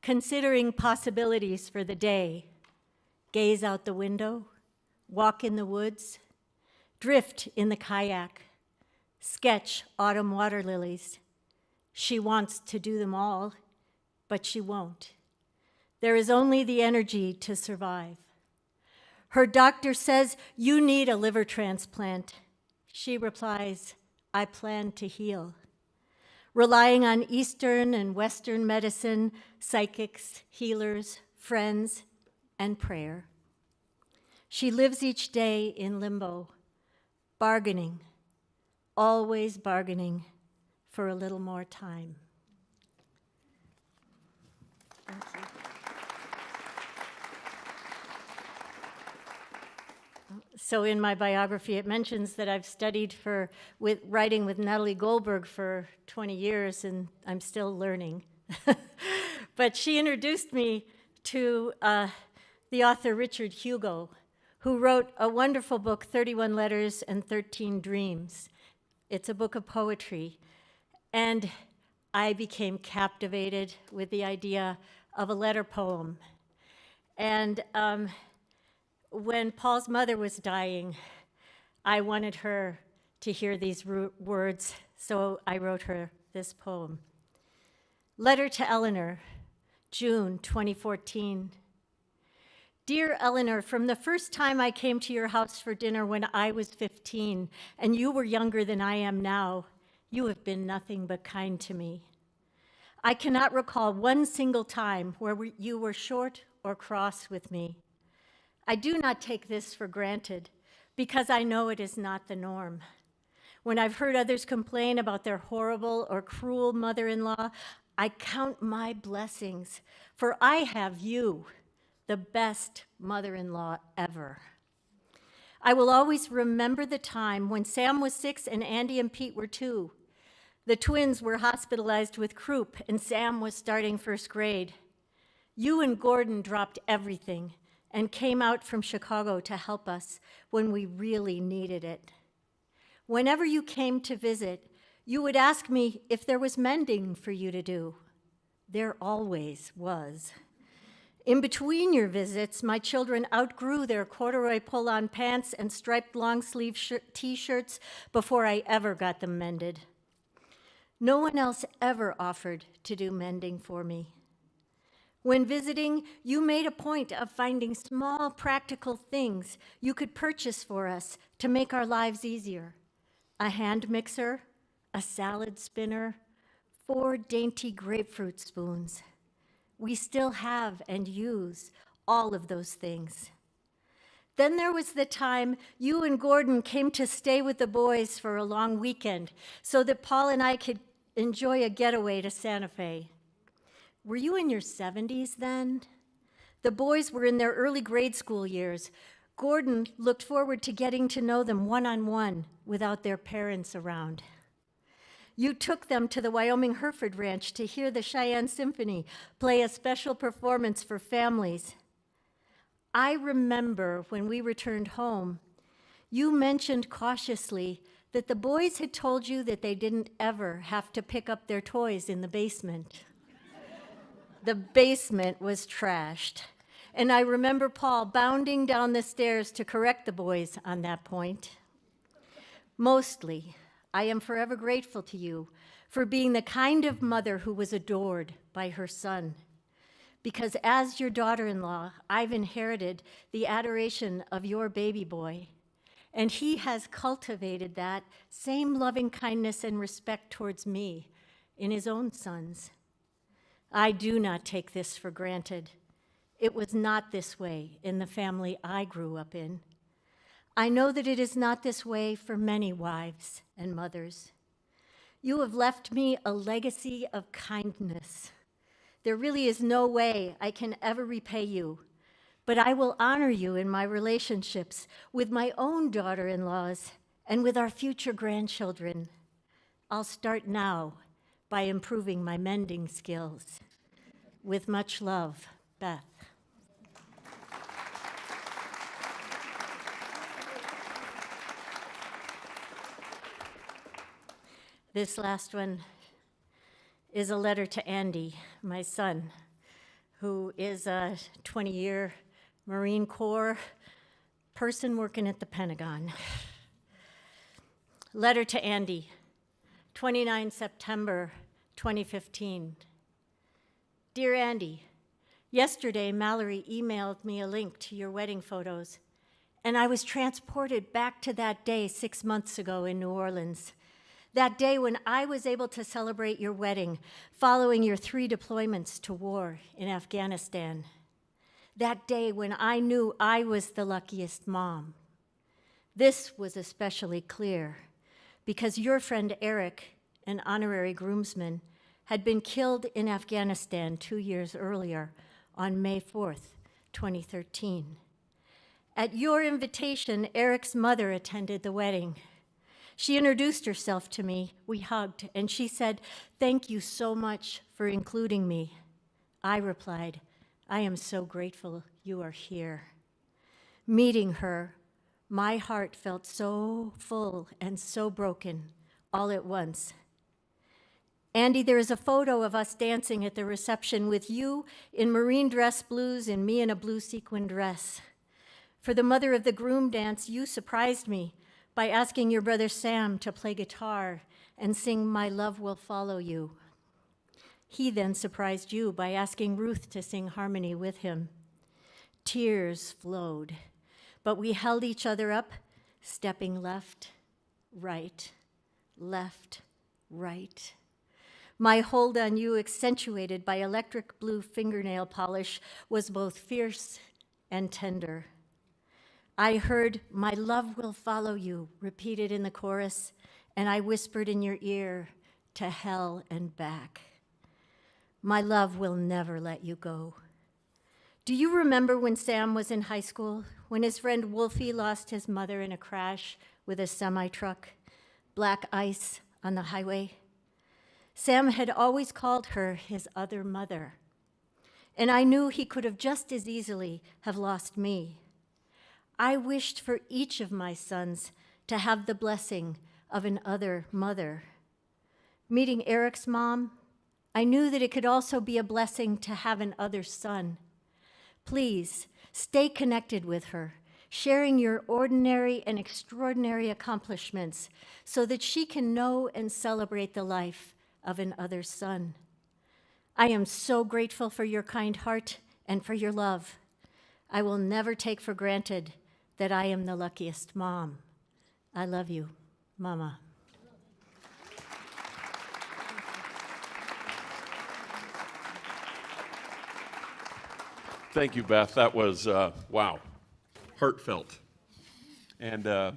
considering possibilities for the day. Gaze out the window, walk in the woods, drift in the kayak, sketch autumn water lilies. She wants to do them all, but she won't. There is only the energy to survive. Her doctor says, "You need a liver transplant." She replies, "I plan to heal." Relying on Eastern and Western medicine, psychics, healers, friends, and prayer. She lives each day in limbo, bargaining, always bargaining for a little more time. Thank you. So in my biography, it mentions that I've studied writing with Natalie Goldberg for 20 years, and I'm still learning. But she introduced me to the author Richard Hugo, who wrote a wonderful book, 31 Letters and 13 Dreams. It's a book of poetry. And I became captivated with the idea of a letter poem. And when Paul's mother was dying, I wanted her to hear these words, so I wrote her this poem. Letter to Eleanor, June 2014. Dear Eleanor, from the first time I came to your house for dinner when I was 15, and you were younger than I am now, you have been nothing but kind to me. I cannot recall one single time where you were short or cross with me. I do not take this for granted because I know it is not the norm. When I've heard others complain about their horrible or cruel mother-in-law, I count my blessings, for I have you, the best mother-in-law ever. I will always remember the time when Sam was 6 and Andy and Pete were 2. The twins were hospitalized with croup and Sam was starting first grade. You and Gordon dropped everything and came out from Chicago to help us when we really needed it. Whenever you came to visit, you would ask me if there was mending for you to do. There always was. In between your visits, my children outgrew their corduroy pull-on pants and striped long-sleeve t-shirts before I ever got them mended. No one else ever offered to do mending for me. When visiting, you made a point of finding small, practical things you could purchase for us to make our lives easier. A hand mixer, a salad spinner, 4 dainty grapefruit spoons. We still have and use all of those things. Then there was the time you and Gordon came to stay with the boys for a long weekend so that Paul and I could enjoy a getaway to Santa Fe. Were you in your 70s then? The boys were in their early grade school years. Gordon looked forward to getting to know them one-on-one without their parents around. You took them to the Wyoming Hereford Ranch to hear the Cheyenne Symphony play a special performance for families. I remember when we returned home, you mentioned cautiously that the boys had told you that they didn't ever have to pick up their toys in the basement. The basement was trashed, and I remember Paul bounding down the stairs to correct the boys on that point. Mostly, I am forever grateful to you for being the kind of mother who was adored by her son. Because as your daughter-in-law, I've inherited the adoration of your baby boy, and he has cultivated that same loving kindness and respect towards me in his own sons. I do not take this for granted. It was not this way in the family I grew up in. I know that it is not this way for many wives and mothers. You have left me a legacy of kindness. There really is no way I can ever repay you, but I will honor you in my relationships with my own daughter-in-laws and with our future grandchildren. I'll start now by improving my mending skills. With much love, Beth. This last one is a letter to Andy, my son, who is a 20-year Marine Corps person working at the Pentagon. Letter to Andy, 29 September 2015. Dear Andy, yesterday Mallory emailed me a link to your wedding photos, and I was transported back to that day 6 months ago in New Orleans. That day when I was able to celebrate your wedding following your 3 deployments to war in Afghanistan. That day when I knew I was the luckiest mom. This was especially clear because your friend Eric, an honorary groomsman, had been killed in Afghanistan 2 years earlier on May 4th, 2013. At your invitation, Eric's mother attended the wedding. She introduced herself to me, we hugged, and she said, "Thank you so much for including me." I replied, "I am so grateful you are here." Meeting her, my heart felt so full and so broken all at once. Andy, there is a photo of us dancing at the reception with you in marine dress blues and me in a blue sequin dress. For the mother of the groom dance, you surprised me by asking your brother Sam to play guitar and sing My Love Will Follow You. He then surprised you by asking Ruth to sing harmony with him. Tears flowed, but we held each other up, stepping left, right, left, right. My hold on you, accentuated by electric blue fingernail polish, was both fierce and tender. I heard, My love will follow you, repeated in the chorus, and I whispered in your ear, to hell and back. My love will never let you go. Do you remember when Sam was in high school, when his friend Wolfie lost his mother in a crash with a semi-truck, black ice on the highway? Sam had always called her his other mother, and I knew he could have just as easily have lost me. I wished for each of my sons to have the blessing of an other mother. Meeting Eric's mom, I knew that it could also be a blessing to have an other son. Please stay connected with her, sharing your ordinary and extraordinary accomplishments so that she can know and celebrate the life of an other son. I am so grateful for your kind heart and for your love. I will never take for granted that I am the luckiest mom. I love you, Mama. Thank you, Beth. That was, wow, heartfelt. And a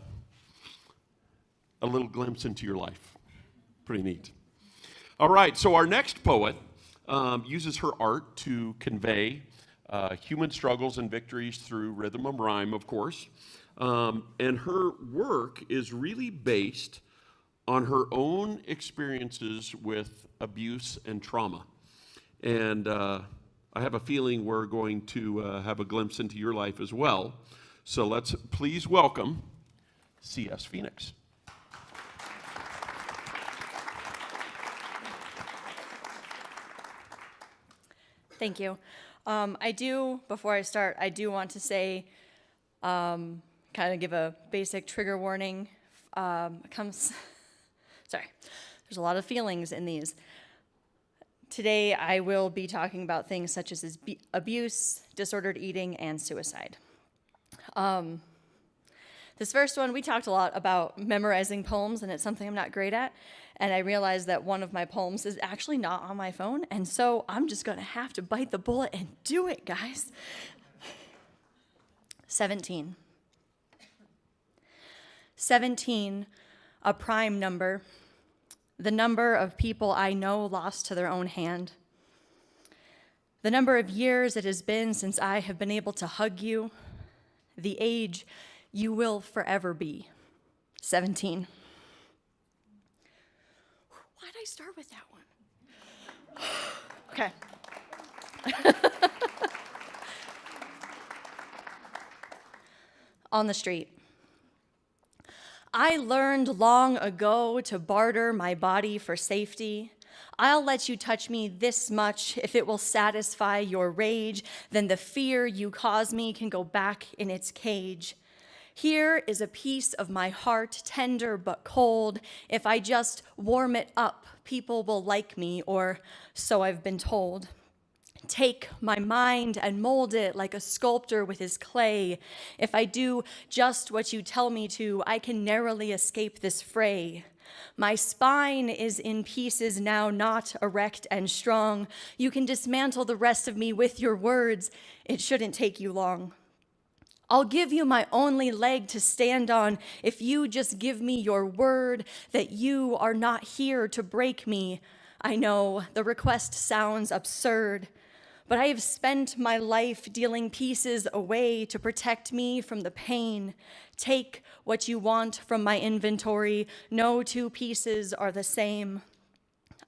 little glimpse into your life. Pretty neat. All right, so our next poet uses her art to convey human struggles and victories through rhythm and rhyme, of course. And her work is really based on her own experiences with abuse and trauma. And I have a feeling we're going to have a glimpse into your life as well. So let's please welcome C.S. Phoenix. Thank you. Before I start, I do want to say, kind of give a basic trigger warning. There's a lot of feelings in these. Today, I will be talking about things such as abuse, disordered eating, and suicide. This first one, we talked a lot about memorizing poems, and it's something I'm not great at. And I realized that one of my poems is actually not on my phone, and so I'm just going to have to bite the bullet and do it, guys. 17. 17, a prime number, the number of people I know lost to their own hand. The number of years it has been since I have been able to hug you, the age you will forever be. 17. Why'd I start with that one? Okay. On the street. I learned long ago to barter my body for safety. I'll let you touch me this much if it will satisfy your rage, then the fear you cause me can go back in its cage. Here is a piece of my heart, tender but cold. If I just warm it up, people will like me, or so I've been told. Take my mind and mold it like a sculptor with his clay. If I do just what you tell me to, I can narrowly escape this fray. My spine is in pieces now, not erect and strong. You can dismantle the rest of me with your words. It shouldn't take you long. I'll give you my only leg to stand on if you just give me your word that you are not here to break me. I know the request sounds absurd, but I have spent my life dealing pieces away to protect me from the pain. Take what you want from my inventory. No two pieces are the same.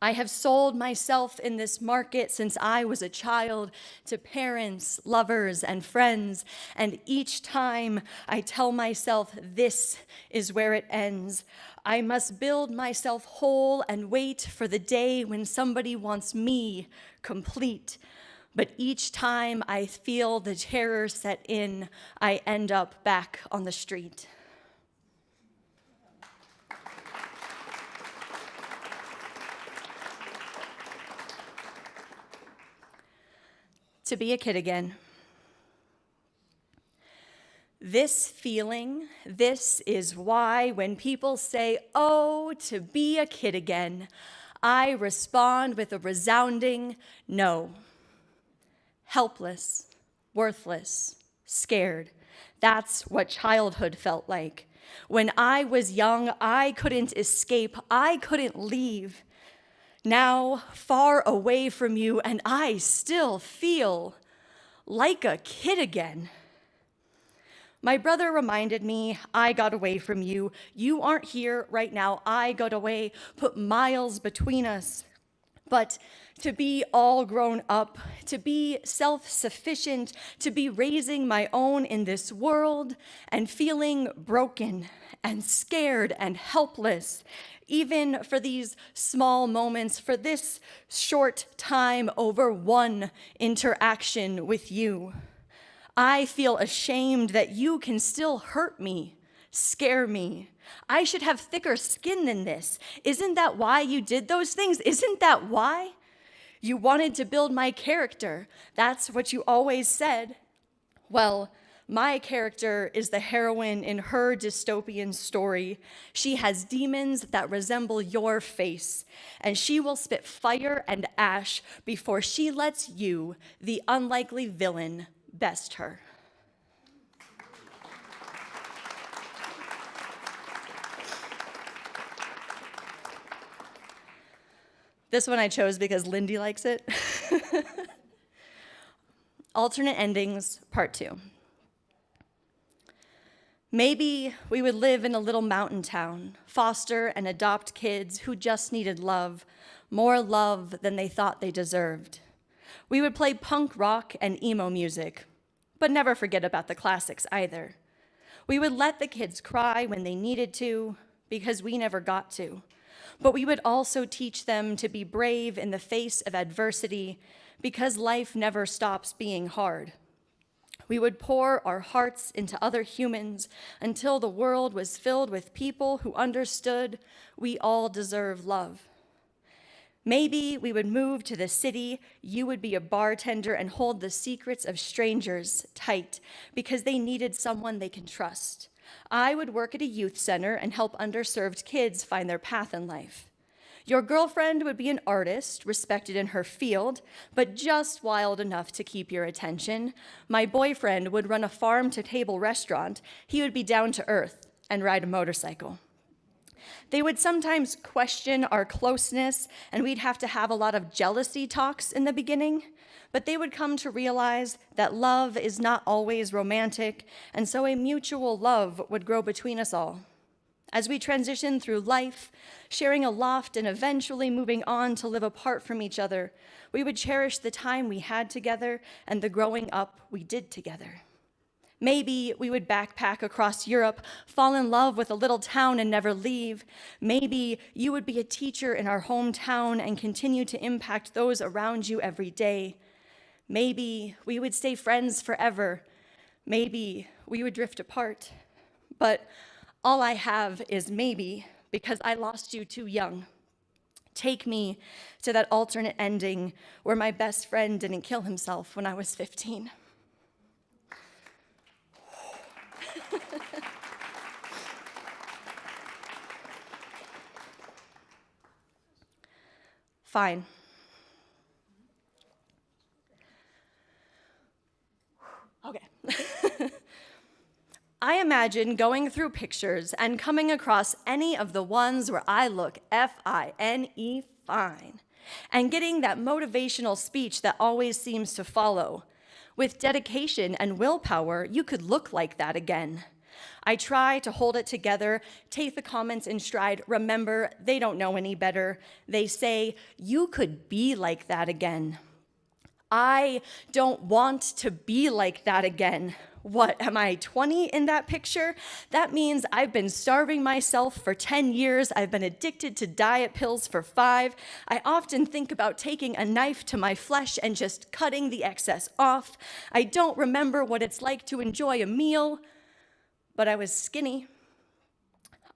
I have sold myself in this market since I was a child to parents, lovers, and friends, and each time I tell myself this is where it ends. I must build myself whole and wait for the day when somebody wants me complete. But each time I feel the terror set in, I end up back on the street. To be a kid again. This feeling, this is why when people say, oh, to be a kid again, I respond with a resounding no. Helpless, worthless, scared. That's what childhood felt like. When I was young, I couldn't escape, I couldn't leave. Now, far away from you, and I still feel like a kid again. My brother reminded me, I got away from you. You aren't here right now. I got away, put miles between us. But to be all grown up, to be self-sufficient, to be raising my own in this world and feeling broken and scared and helpless, even for these small moments, for this short time over one interaction with you. I feel ashamed that you can still hurt me, scare me. I should have thicker skin than this. Isn't that why you did those things? Isn't that why? You wanted to build my character. That's what you always said. Well, my character is the heroine in her dystopian story. She has demons that resemble your face, and she will spit fire and ash before she lets you, the unlikely villain, best her. This one I chose because Lindy likes it. Alternate endings, part 2. Maybe we would live in a little mountain town, foster and adopt kids who just needed love, more love than they thought they deserved. We would play punk rock and emo music, but never forget about the classics either. We would let the kids cry when they needed to, because we never got to. But we would also teach them to be brave in the face of adversity, because life never stops being hard. We would pour our hearts into other humans until the world was filled with people who understood we all deserve love. Maybe we would move to the city, you would be a bartender and hold the secrets of strangers tight because they needed someone they can trust. I would work at a youth center and help underserved kids find their path in life. Your girlfriend would be an artist, respected in her field, but just wild enough to keep your attention. My boyfriend would run a farm-to-table restaurant. He would be down to earth and ride a motorcycle. They would sometimes question our closeness, and we'd have to have a lot of jealousy talks in the beginning, but they would come to realize that love is not always romantic, and so a mutual love would grow between us all. As we transition through life, sharing a loft and eventually moving on to live apart from each other, we would cherish the time we had together and the growing up we did together. Maybe we would backpack across Europe, fall in love with a little town and never leave. Maybe you would be a teacher in our hometown and continue to impact those around you every day. Maybe we would stay friends forever. Maybe we would drift apart. But all I have is maybe, because I lost you too young. Take me to that alternate ending where my best friend didn't kill himself when I was 15. Fine. Okay. I imagine going through pictures and coming across any of the ones where I look F-I-N-E fine, and getting that motivational speech that always seems to follow. With dedication and willpower, you could look like that again. I try to hold it together, take the comments in stride. Remember, they don't know any better. They say, you could be like that again. I don't want to be like that again. What, am I 20 in that picture? That means I've been starving myself for 10 years. I've been addicted to diet pills for 5. I often think about taking a knife to my flesh and just cutting the excess off. I don't remember what it's like to enjoy a meal, but I was skinny.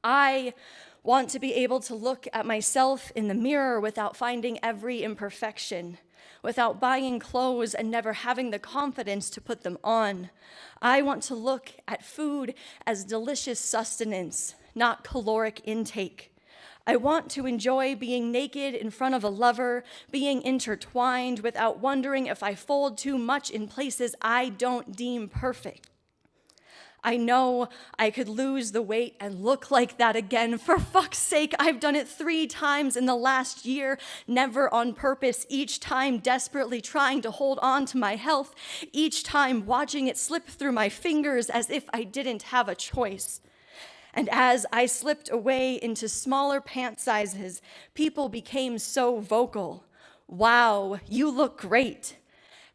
I want to be able to look at myself in the mirror without finding every imperfection, without buying clothes and never having the confidence to put them on. I want to look at food as delicious sustenance, not caloric intake. I want to enjoy being naked in front of a lover, being intertwined without wondering if I fold too much in places I don't deem perfect. I know I could lose the weight and look like that again. For fuck's sake, I've done it 3 times in the last year, never on purpose, each time desperately trying to hold on to my health, each time watching it slip through my fingers as if I didn't have a choice. And as I slipped away into smaller pant sizes, people became so vocal. Wow, you look great.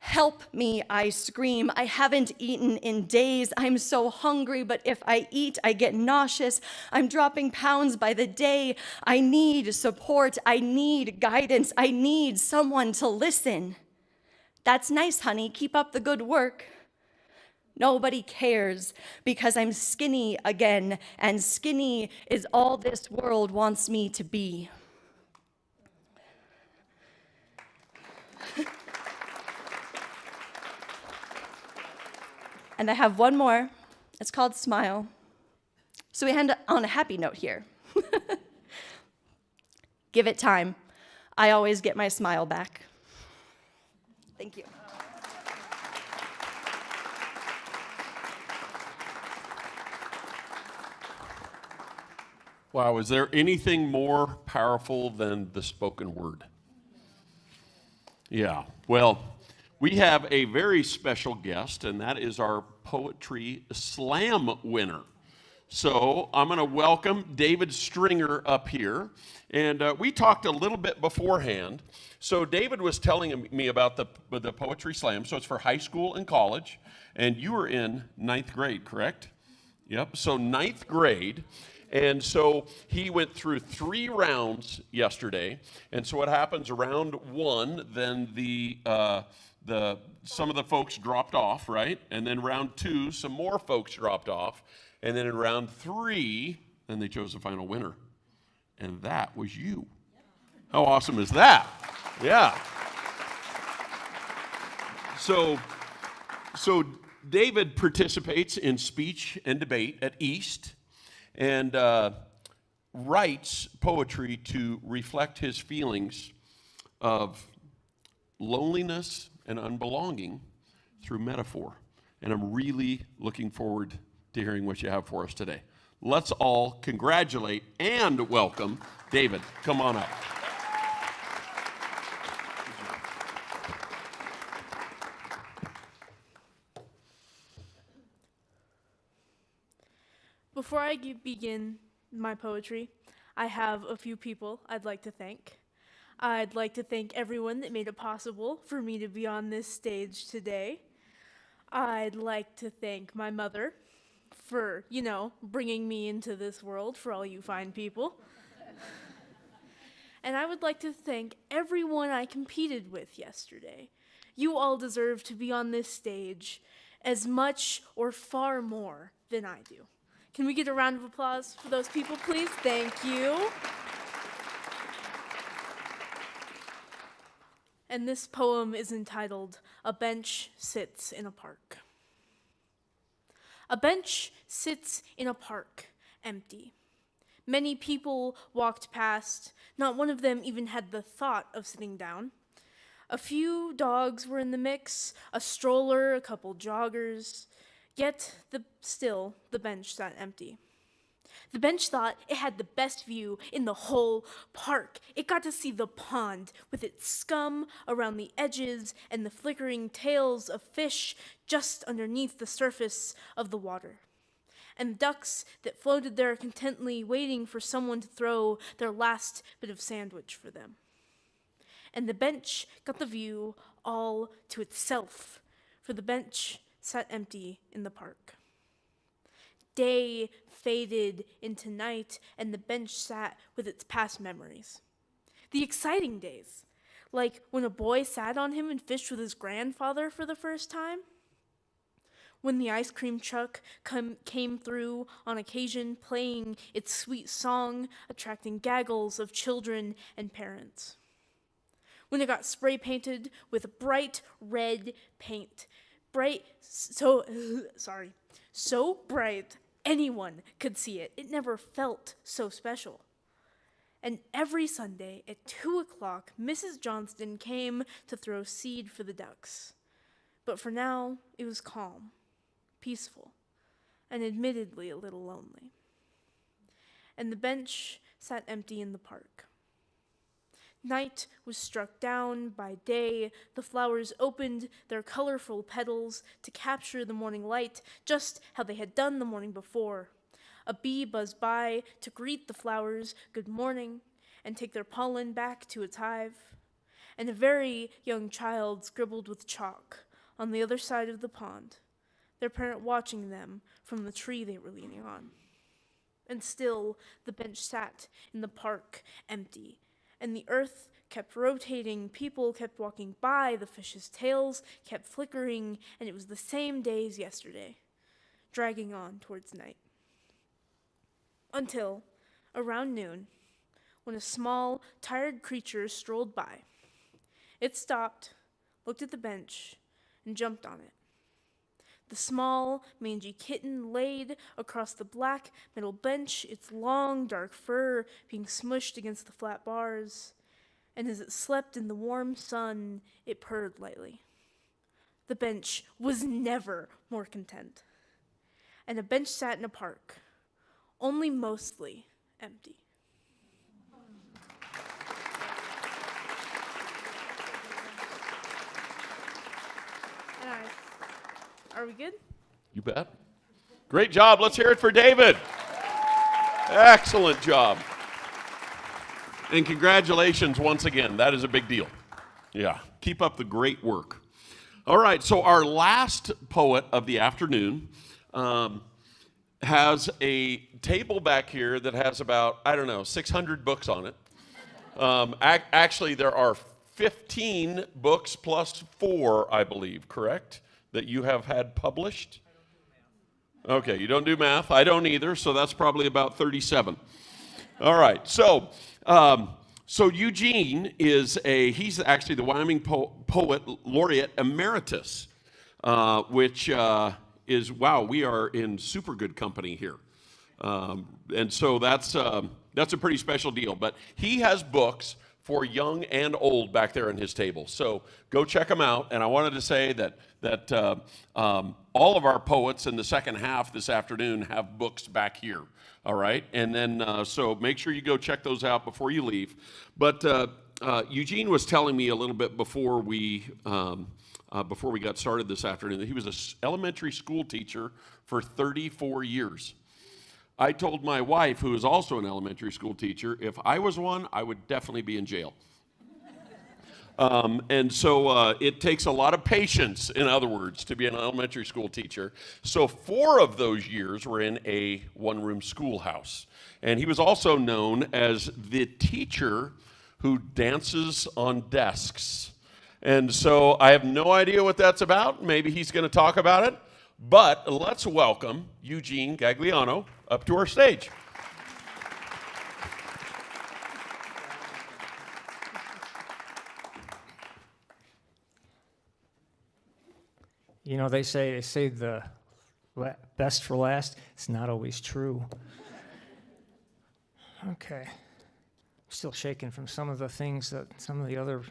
Help me, I scream. I haven't eaten in days. I'm so hungry, but if I eat, I get nauseous. I'm dropping pounds by the day. I need support. I need guidance. I need someone to listen. That's nice, honey. Keep up the good work. Nobody cares because I'm skinny again, and skinny is all this world wants me to be. And I have one more. It's called Smile. So we end on a happy note here. Give it time. I always get my smile back. Thank you. Wow, is there anything more powerful than the spoken word? Yeah, well, we have a very special guest, and that is our Poetry Slam winner. So I'm going to welcome David Stringer up here. And we talked a little bit beforehand. So David was telling me about the Poetry Slam. So it's for high school and college. And you were in 9th grade, correct? Yep, so 9th grade. And so he went through 3 rounds yesterday. And so what happens, round 1, then some of the folks dropped off, right? And then round 2, some more folks dropped off. And then in round 3, then they chose the final winner. And that was you. How awesome is that? Yeah. So David participates in speech and debate at East and writes poetry to reflect his feelings of loneliness and unbelonging through metaphor. And I'm really looking forward to hearing what you have for us today. Let's all congratulate and welcome David. Come on up. Before I begin my poetry, I have a few people I'd like to thank. I'd like to thank everyone that made it possible for me to be on this stage today. I'd like to thank my mother for, bringing me into this world for all you fine people. And I would like to thank everyone I competed with yesterday. You all deserve to be on this stage as much or far more than I do. Can we get a round of applause for those people, please? Thank you. And this poem is entitled, "A Bench Sits in a Park." A bench sits in a park, empty. Many people walked past. Not one of them even had the thought of sitting down. A few dogs were in the mix, a stroller, a couple joggers. Yet, still, the bench sat empty. The bench thought it had the best view in the whole park. It got to see the pond with its scum around the edges and the flickering tails of fish just underneath the surface of the water. and ducks that floated there contentedly waiting for someone to throw their last bit of sandwich for them. And the bench got the view all to itself, for the bench sat empty in the park. Day faded into night, and the bench sat with its past memories. The exciting days, like when a boy sat on him and fished with his grandfather for the first time. When the ice cream truck came through on occasion, playing its sweet song, attracting gaggles of children and parents. When it got spray painted with bright red paint, so bright anyone could see it. It never felt so special. And every Sunday at 2 o'clock, Mrs. Johnston came to throw seed for the ducks. But for now, it was calm, peaceful, and admittedly a little lonely. And the bench sat empty in the park. Night was struck down by day. The flowers opened their colorful petals to capture the morning light, just how they had done the morning before. A bee buzzed by to greet the flowers good morning and take their pollen back to its hive. And a very young child scribbled with chalk on the other side of the pond, their parent watching them from the tree they were leaning on. And still the bench sat in the park empty, and the earth kept rotating, people kept walking by, the fish's tails kept flickering, and it was the same day as yesterday, dragging on towards night. Until, around noon, when a small, tired creature strolled by. It stopped, looked at the bench, and jumped on it. The small, mangy kitten laid across the black metal bench, its long, dark fur being smushed against the flat bars. And as it slept in the warm sun, it purred lightly. The bench was never more content. And a bench sat in a park, only mostly empty. Are we good? You bet. Great job. Let's hear it for David. Excellent job. And congratulations once again. That is a big deal. Yeah. Keep up the great work. All right. So our last poet of the afternoon has a table back here that has about, 600 books on it. Actually, there are 15 books plus 4, I believe, correct? That you have had published? Okay, you don't do math. I don't either, so that's probably about 37. All right, so Eugene he's actually the Wyoming Poet Laureate Emeritus, which is, wow, we are in super good company here. And so that's a pretty special deal. But he has books for young and old back there on his table. So go check them out. And I wanted to say that all of our poets in the second half this afternoon have books back here. All right? And then, so make sure you go check those out before you leave. But Eugene was telling me a little bit before we got started this afternoon that he was an elementary school teacher for 34 years. I told my wife, who is also an elementary school teacher, if I was one, I would definitely be in jail. And so it takes a lot of patience, in other words, to be an elementary school teacher. So 4 of those years were in a one-room schoolhouse. And he was also known as the teacher who dances on desks. And so I have no idea what that's about. Maybe he's going to talk about it. But let's welcome Eugene Gagliano up to our stage. You know, they say the best for last. It's not always true. Okay. I'm still shaking from some of the things that some of the other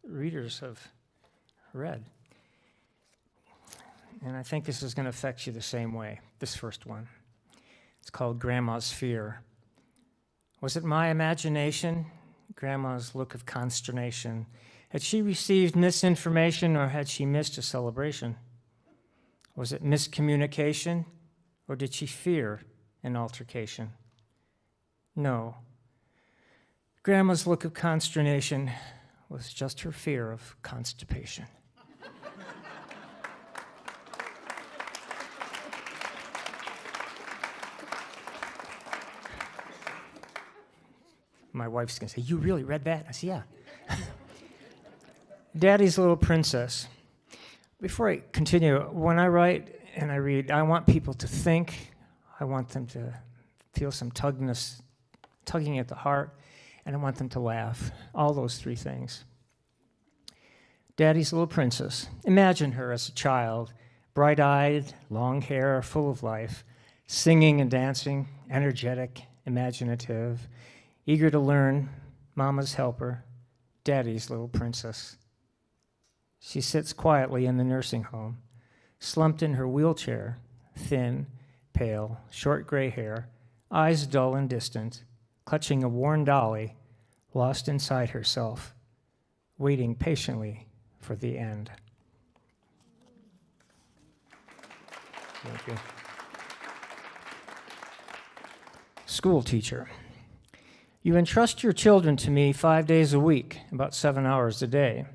readers have read. And I think this is going to affect you the same way, this first one. It's called Grandma's Fear. Was it my imagination? Grandma's look of consternation. Had she received misinformation or had she missed a celebration? Was it miscommunication Or did she fear an altercation? No. Grandma's look of consternation was just her fear of constipation. My wife's going to say, "You really read that?" I said, "Yeah." Daddy's Little Princess. Before I continue, when I write and I read, I want people to think. I want them to feel some tugging at the heart, and I want them to laugh. All those three things. Daddy's Little Princess. Imagine her as a child, bright-eyed, long hair, full of life, singing and dancing, energetic, imaginative, eager to learn, Mama's helper, Daddy's Little Princess. She sits quietly in the nursing home, slumped in her wheelchair, thin, pale, short gray hair, eyes dull and distant, clutching a worn dolly, lost inside herself, waiting patiently for the end. Thank you. School teacher. You entrust your children to me 5 days a week, about 7 hours a day.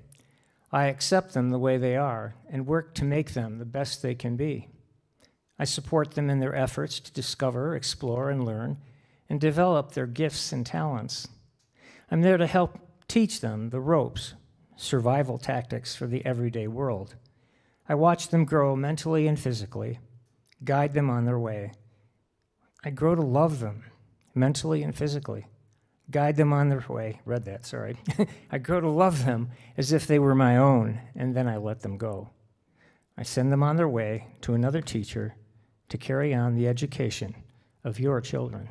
I accept them the way they are and work to make them the best they can be. I support them in their efforts to discover, explore, and learn, and develop their gifts and talents. I'm there to help teach them the ropes, survival tactics for the everyday world. I watch them grow mentally and physically, guide them on their way. I grow to love them mentally and physically, guide them on their way. Read that, sorry. I grow to love them as if they were my own, and then I let them go. I send them on their way to another teacher to carry on the education of your children.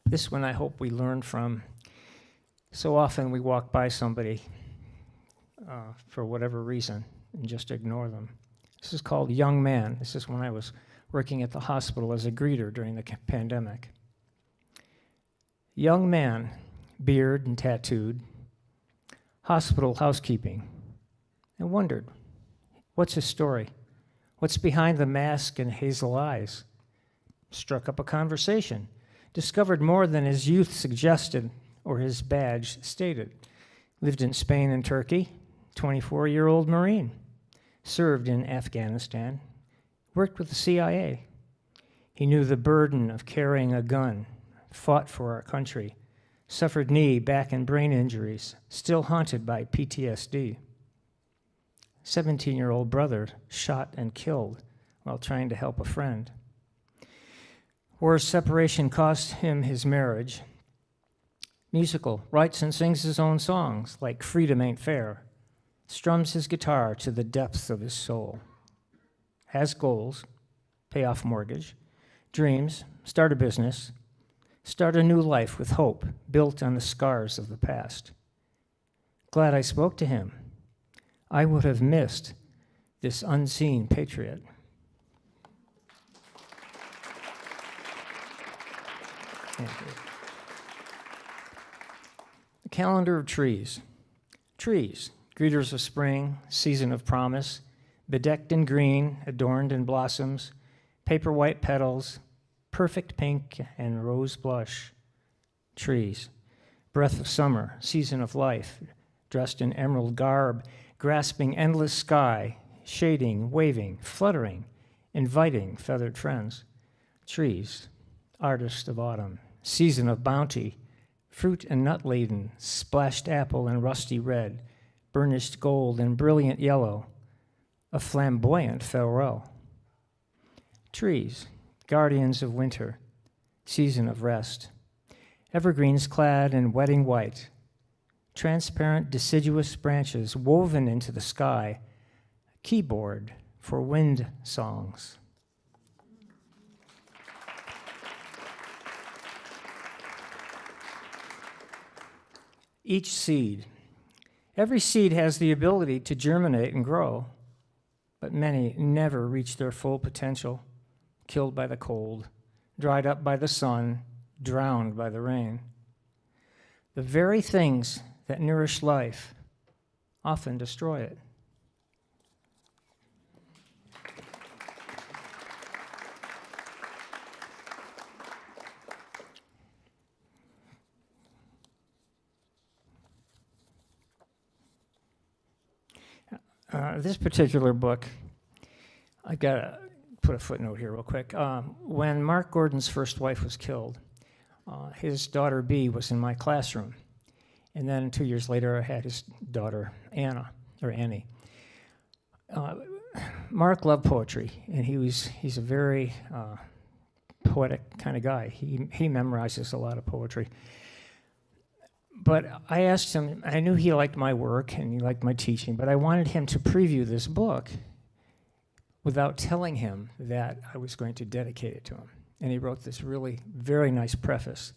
This one I hope we learn from. So often we walk by somebody for whatever reason and just ignore them. This is called Young Man. This is when I was working at the hospital as a greeter during the pandemic. Young man, beard and tattooed, hospital housekeeping. I wondered, what's his story? What's behind the mask and hazel eyes? Struck up a conversation. Discovered more than his youth suggested or his badge stated. Lived in Spain and Turkey, 24-year-old Marine. Served in Afghanistan, worked with the CIA. He knew the burden of carrying a gun, fought for our country, suffered knee, back, and brain injuries, still haunted by PTSD. 17-year-old brother shot and killed while trying to help a friend. War's separation cost him his marriage. Musical, writes and sings his own songs, like Freedom Ain't Fair. Strums his guitar to the depths of his soul. Has goals, pay off mortgage, dreams, start a business, start a new life with hope built on the scars of the past. Glad I spoke to him. I would have missed this unseen patriot. Thank you. The calendar of trees. Trees, greeters of spring, season of promise, bedecked in green, adorned in blossoms, paper white petals, perfect pink and rose blush. Trees, breath of summer, season of life, dressed in emerald garb, grasping endless sky, shading, waving, fluttering, inviting feathered friends. Trees, artist of autumn, season of bounty, fruit and nut laden, splashed apple and rusty red, burnished gold and brilliant yellow, a flamboyant farewell. Trees, guardians of winter, season of rest, evergreens clad in wedding white, transparent deciduous branches woven into the sky, a keyboard for wind songs. Each seed. Every seed has the ability to germinate and grow, but many never reach their full potential, killed by the cold, dried up by the sun, drowned by the rain. The very things that nourish life often destroy it. This particular book, I've got to put a footnote here real quick. When Mark Gordon's first wife was killed, his daughter Bee was in my classroom. And then 2 years later, I had his daughter Annie. Mark loved poetry, and he's a very poetic kind of guy. He memorizes a lot of poetry. But I asked him, I knew he liked my work and he liked my teaching, but I wanted him to preview this book without telling him that I was going to dedicate it to him. And he wrote this really very nice preface.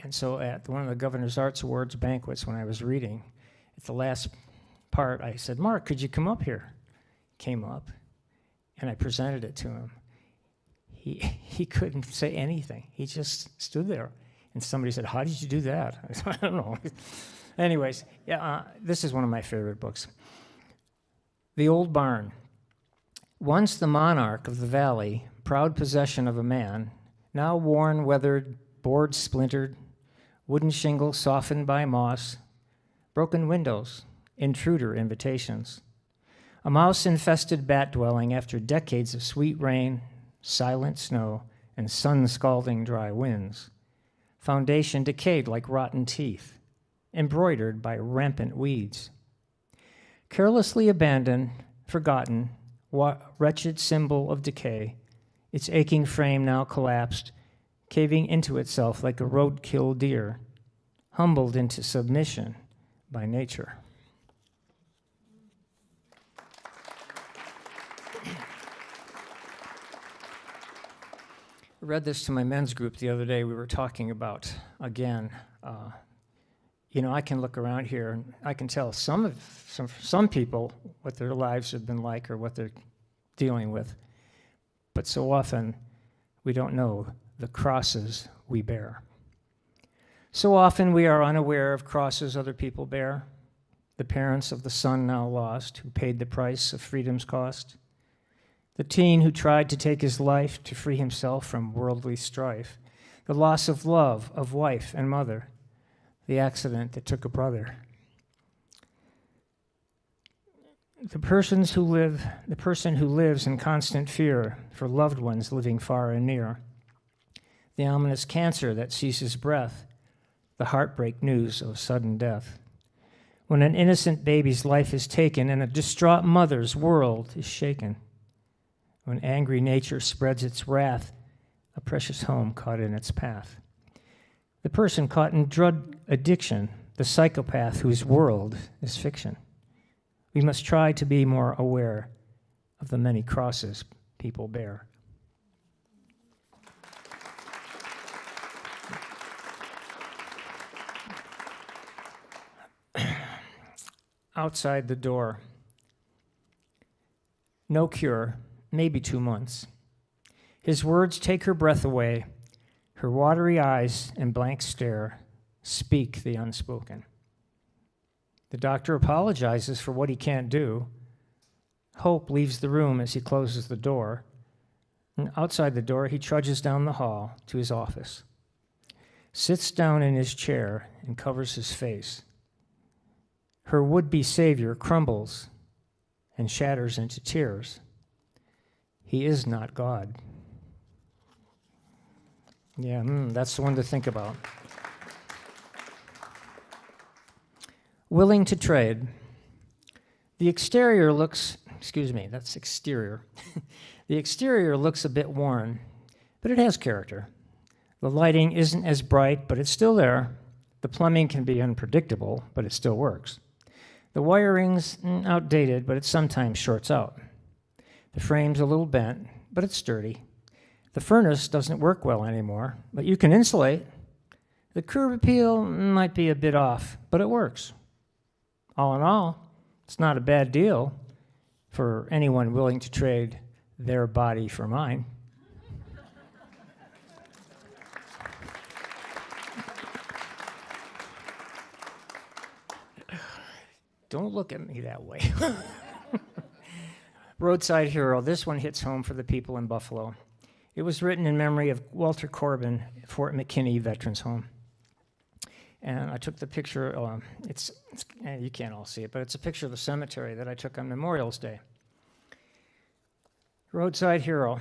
And so at one of the Governor's Arts Awards banquets when I was reading, at the last part, I said, Mark, could you come up here? Came up, and I presented it to him. He couldn't say anything. He just stood there. And somebody said, how did you do that? I said, I don't know. Anyways, this is one of my favorite books. The Old Barn. Once the monarch of the valley, proud possession of a man, now worn, weathered, boards splintered, wooden shingles softened by moss, broken windows, intruder invitations. A mouse-infested bat dwelling after decades of sweet rain, silent snow, and sun-scalding dry winds. Foundation decayed like rotten teeth, embroidered by rampant weeds. Carelessly abandoned, forgotten, wretched symbol of decay, its aching frame now collapsed, caving into itself like a roadkill deer, humbled into submission by nature. I read this to my men's group the other day. We were talking about, again, I can look around here and I can tell some people what their lives have been like or what they're dealing with. But so often, we don't know the crosses we bear. So often, we are unaware of crosses other people bear. The parents of the son now lost, who paid the price of freedom's cost. The teen who tried to take his life to free himself from worldly strife. The loss of love, of wife and mother. The accident that took a brother. The person who lives in constant fear for loved ones living far and near. The ominous cancer that ceases breath. The heartbreak news of sudden death. When an innocent baby's life is taken and a distraught mother's world is shaken. When angry nature spreads its wrath, a precious home caught in its path. The person caught in drug addiction, the psychopath whose world is fiction. We must try to be more aware of the many crosses people bear. Outside the door. No cure, maybe 2 months. His words take her breath away. Her watery eyes and blank stare speak the unspoken. The doctor apologizes for what he can't do. Hope leaves the room as he closes the door. And outside the door, he trudges down the hall to his office, sits down in his chair and covers his face. Her would-be savior crumbles and shatters into tears. He is not God. Yeah, that's the one to think about. Willing to trade. The exterior looks, that's exterior. The exterior looks a bit worn, but it has character. The lighting isn't as bright, but it's still there. The plumbing can be unpredictable, but it still works. The wiring's outdated, but it sometimes shorts out. The frame's a little bent, but it's sturdy. The furnace doesn't work well anymore, but you can insulate. The curb appeal might be a bit off, but it works. All in all, it's not a bad deal for anyone willing to trade their body for mine. Don't look at me that way. Roadside Hero. This one hits home for the people in Buffalo. It was written in memory of Walter Corbin, Fort McKinney Veterans Home. And I took the picture, you can't all see it, but it's a picture of the cemetery that I took on Memorial's Day. Roadside Hero.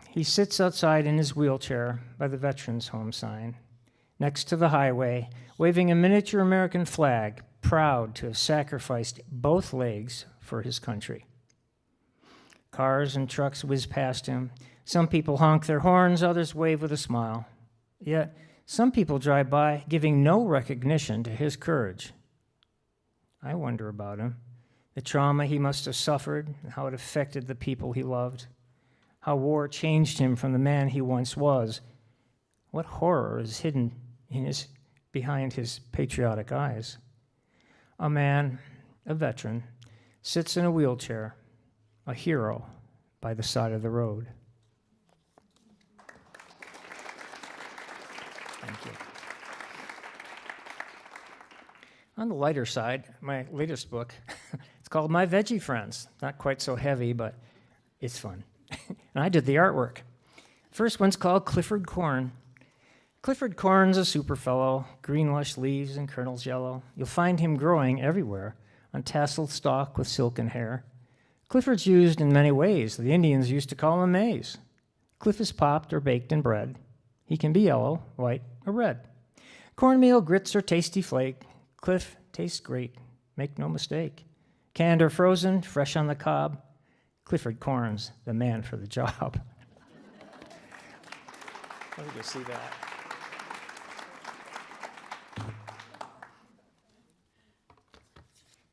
He sits outside in his wheelchair by the Veterans Home sign, next to the highway, waving a miniature American flag, proud to have sacrificed both legs for his country. Cars and trucks whiz past him. Some people honk their horns, others wave with a smile. Yet, some people drive by, giving no recognition to his courage. I wonder about him, the trauma he must have suffered, how it affected the people he loved, how war changed him from the man he once was. What horror is hidden behind his patriotic eyes? A man, a veteran, sits in a wheelchair, a hero by the side of the road. Thank you. On the lighter side, my latest book, it's called My Veggie Friends. Not quite so heavy, but it's fun. And I did the artwork. First one's called Clifford Corn. Clifford Corn's a super fellow, green lush leaves and kernels yellow. You'll find him growing everywhere, on tasseled stalk with silken hair. Clifford's used in many ways. The Indians used to call him maize. Cliff is popped or baked in bread. He can be yellow, white, or red. Cornmeal, grits, or tasty flake. Cliff tastes great, make no mistake. Canned or frozen, fresh on the cob. Clifford Corn's the man for the job. Let me go see that.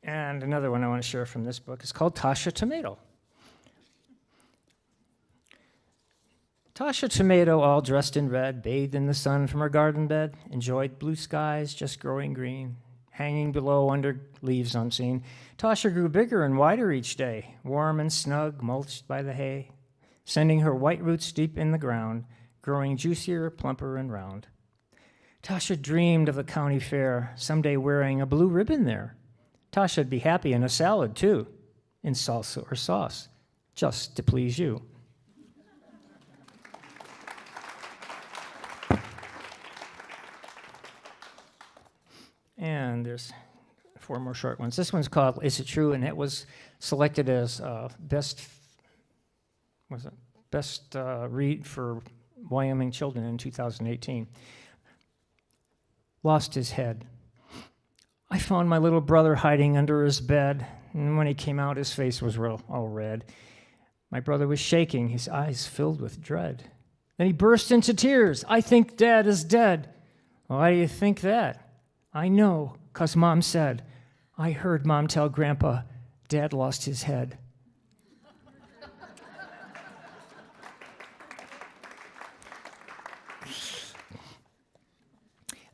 And another one I want to share from this book is called Tasha Tomato. Tasha Tomato, all dressed in red, bathed in the sun from her garden bed, enjoyed blue skies just growing green, hanging below under leaves unseen. Tasha grew bigger and wider each day, warm and snug, mulched by the hay, sending her white roots deep in the ground, growing juicier, plumper, and round. Tasha dreamed of the county fair, someday wearing a blue ribbon there. Tasha'd be happy in a salad, too, in salsa or sauce, just to please you. And there's 4 more short ones. This one's called Is It True? And it was selected as best read for Wyoming children in 2018. Lost his head. I found my little brother hiding under his bed, and when he came out, his face was all red. My brother was shaking, his eyes filled with dread. Then he burst into tears. I think Dad is dead. Why do you think that? I know, 'cause Mom said. I heard Mom tell Grandpa, Dad lost his head.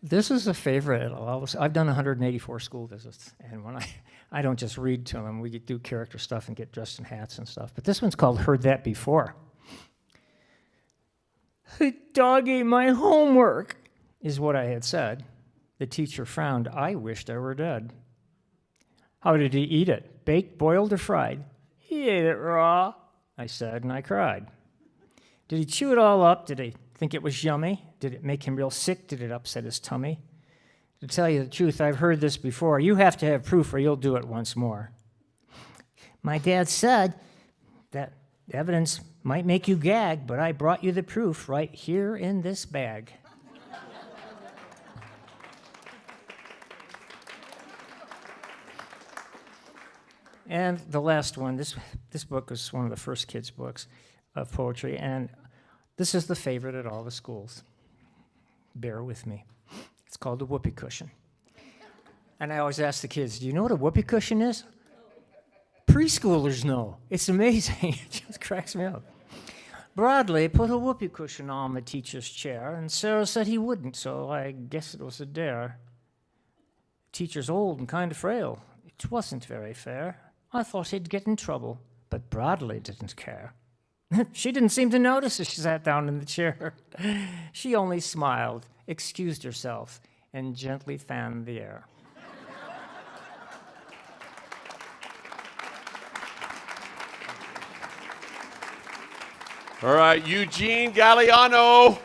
This is a favorite. I've done 184 school visits, and when I don't just read to them, we do character stuff and get dressed in hats and stuff. But this one's called Heard That Before. The dog ate my homework, is what I had said. The teacher frowned. I wished I were dead. How did he eat it? Baked, boiled, or fried? He ate it raw, I said, and I cried. Did he chew it all up? Did he think it was yummy? Did it make him real sick? Did it upset his tummy? To tell you the truth, I've heard this before. You have to have proof or you'll do it once more. My dad said that evidence might make you gag, but I brought you the proof right here in this bag. And the last one, this book was one of the first kids' books of poetry, and this is the favorite at all the schools. Bear with me. It's called The Whoopee Cushion. And I always ask the kids, do you know what a whoopee cushion is? Preschoolers know. It's amazing. It just cracks me up. Bradley put a whoopee cushion on the teacher's chair, and Sarah said he wouldn't, so I guess it was a dare. The teacher's old and kind of frail. It wasn't very fair. I thought he'd get in trouble, but Bradley didn't care. She didn't seem to notice as she sat down in the chair. She only smiled, excused herself, and gently fanned the air. All right, Eugene Galliano.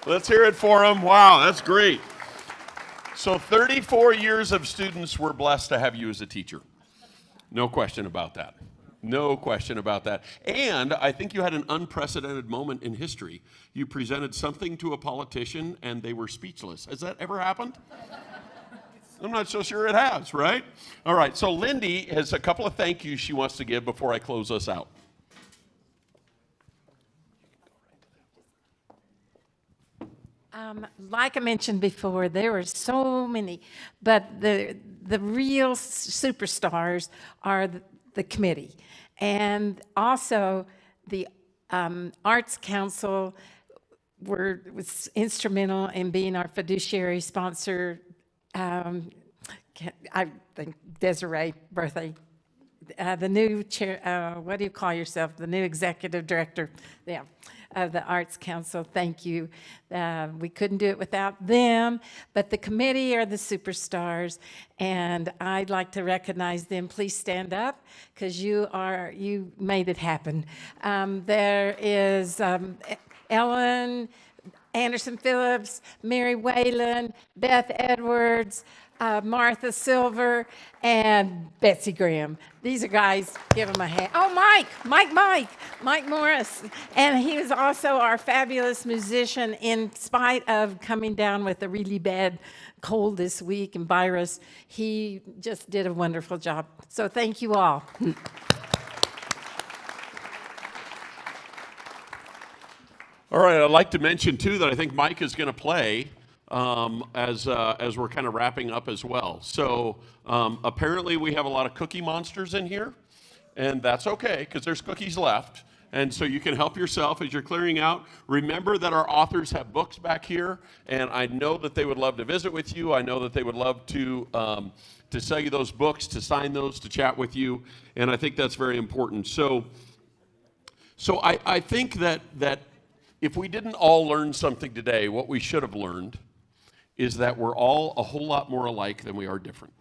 Let's hear it for him. Wow, that's great. So 34 years of students were blessed to have you as a teacher. No question about that. No question about that. And I think you had an unprecedented moment in history. You presented something to a politician and they were speechless. Has that ever happened? I'm not so sure it has, right? All right, so Lindy has a couple of thank yous she wants to give before I close us out. Like I mentioned before, there were so many, but the real superstars are the committee. And also the Arts Council was instrumental in being our fiduciary sponsor. I think Desiree Berthay, the new chair, what do you call yourself? The new executive director, yeah, of the Arts Council. Thank you. We couldn't do it without them, but the committee are the superstars, and I'd like to recognize them. Please stand up, because you made it happen. There is Ellen Anderson Phillips, Mary Whalen, Beth Edwards, Martha Silver, and Betsy Graham. These are guys, give them a hand. Oh, Mike Morris. And he was also our fabulous musician in spite of coming down with a really bad cold this week and virus. He just did a wonderful job. So thank you all. All right, I'd like to mention, too, that I think Mike is going to play as we're kind of wrapping up as well. So apparently we have a lot of Cookie Monsters in here, and that's okay, because there's cookies left. And so you can help yourself as you're clearing out. Remember that our authors have books back here, and I know that they would love to visit with you. I know that they would love to sell you those books, to sign those, to chat with you, and I think that's very important. So I think that if we didn't all learn something today, what we should have learned is that we're all a whole lot more alike than we are different.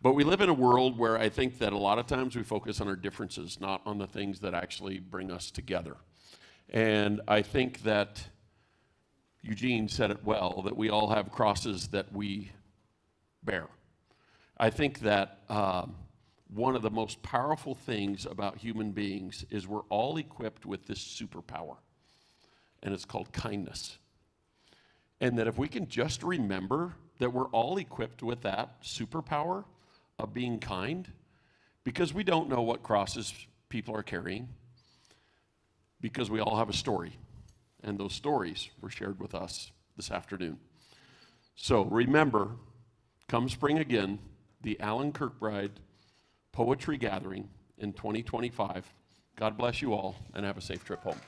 But we live in a world where I think that a lot of times we focus on our differences, not on the things that actually bring us together. And I think that Eugene said it well, that we all have crosses that we bear. I think that one of the most powerful things about human beings is we're all equipped with this superpower, and it's called kindness. And that if we can just remember that we're all equipped with that superpower of being kind, because we don't know what crosses people are carrying, because we all have a story, and those stories were shared with us this afternoon. So remember, come spring again, the Alan Kirkbride Poetry Gathering in 2025. God bless you all, and have a safe trip home.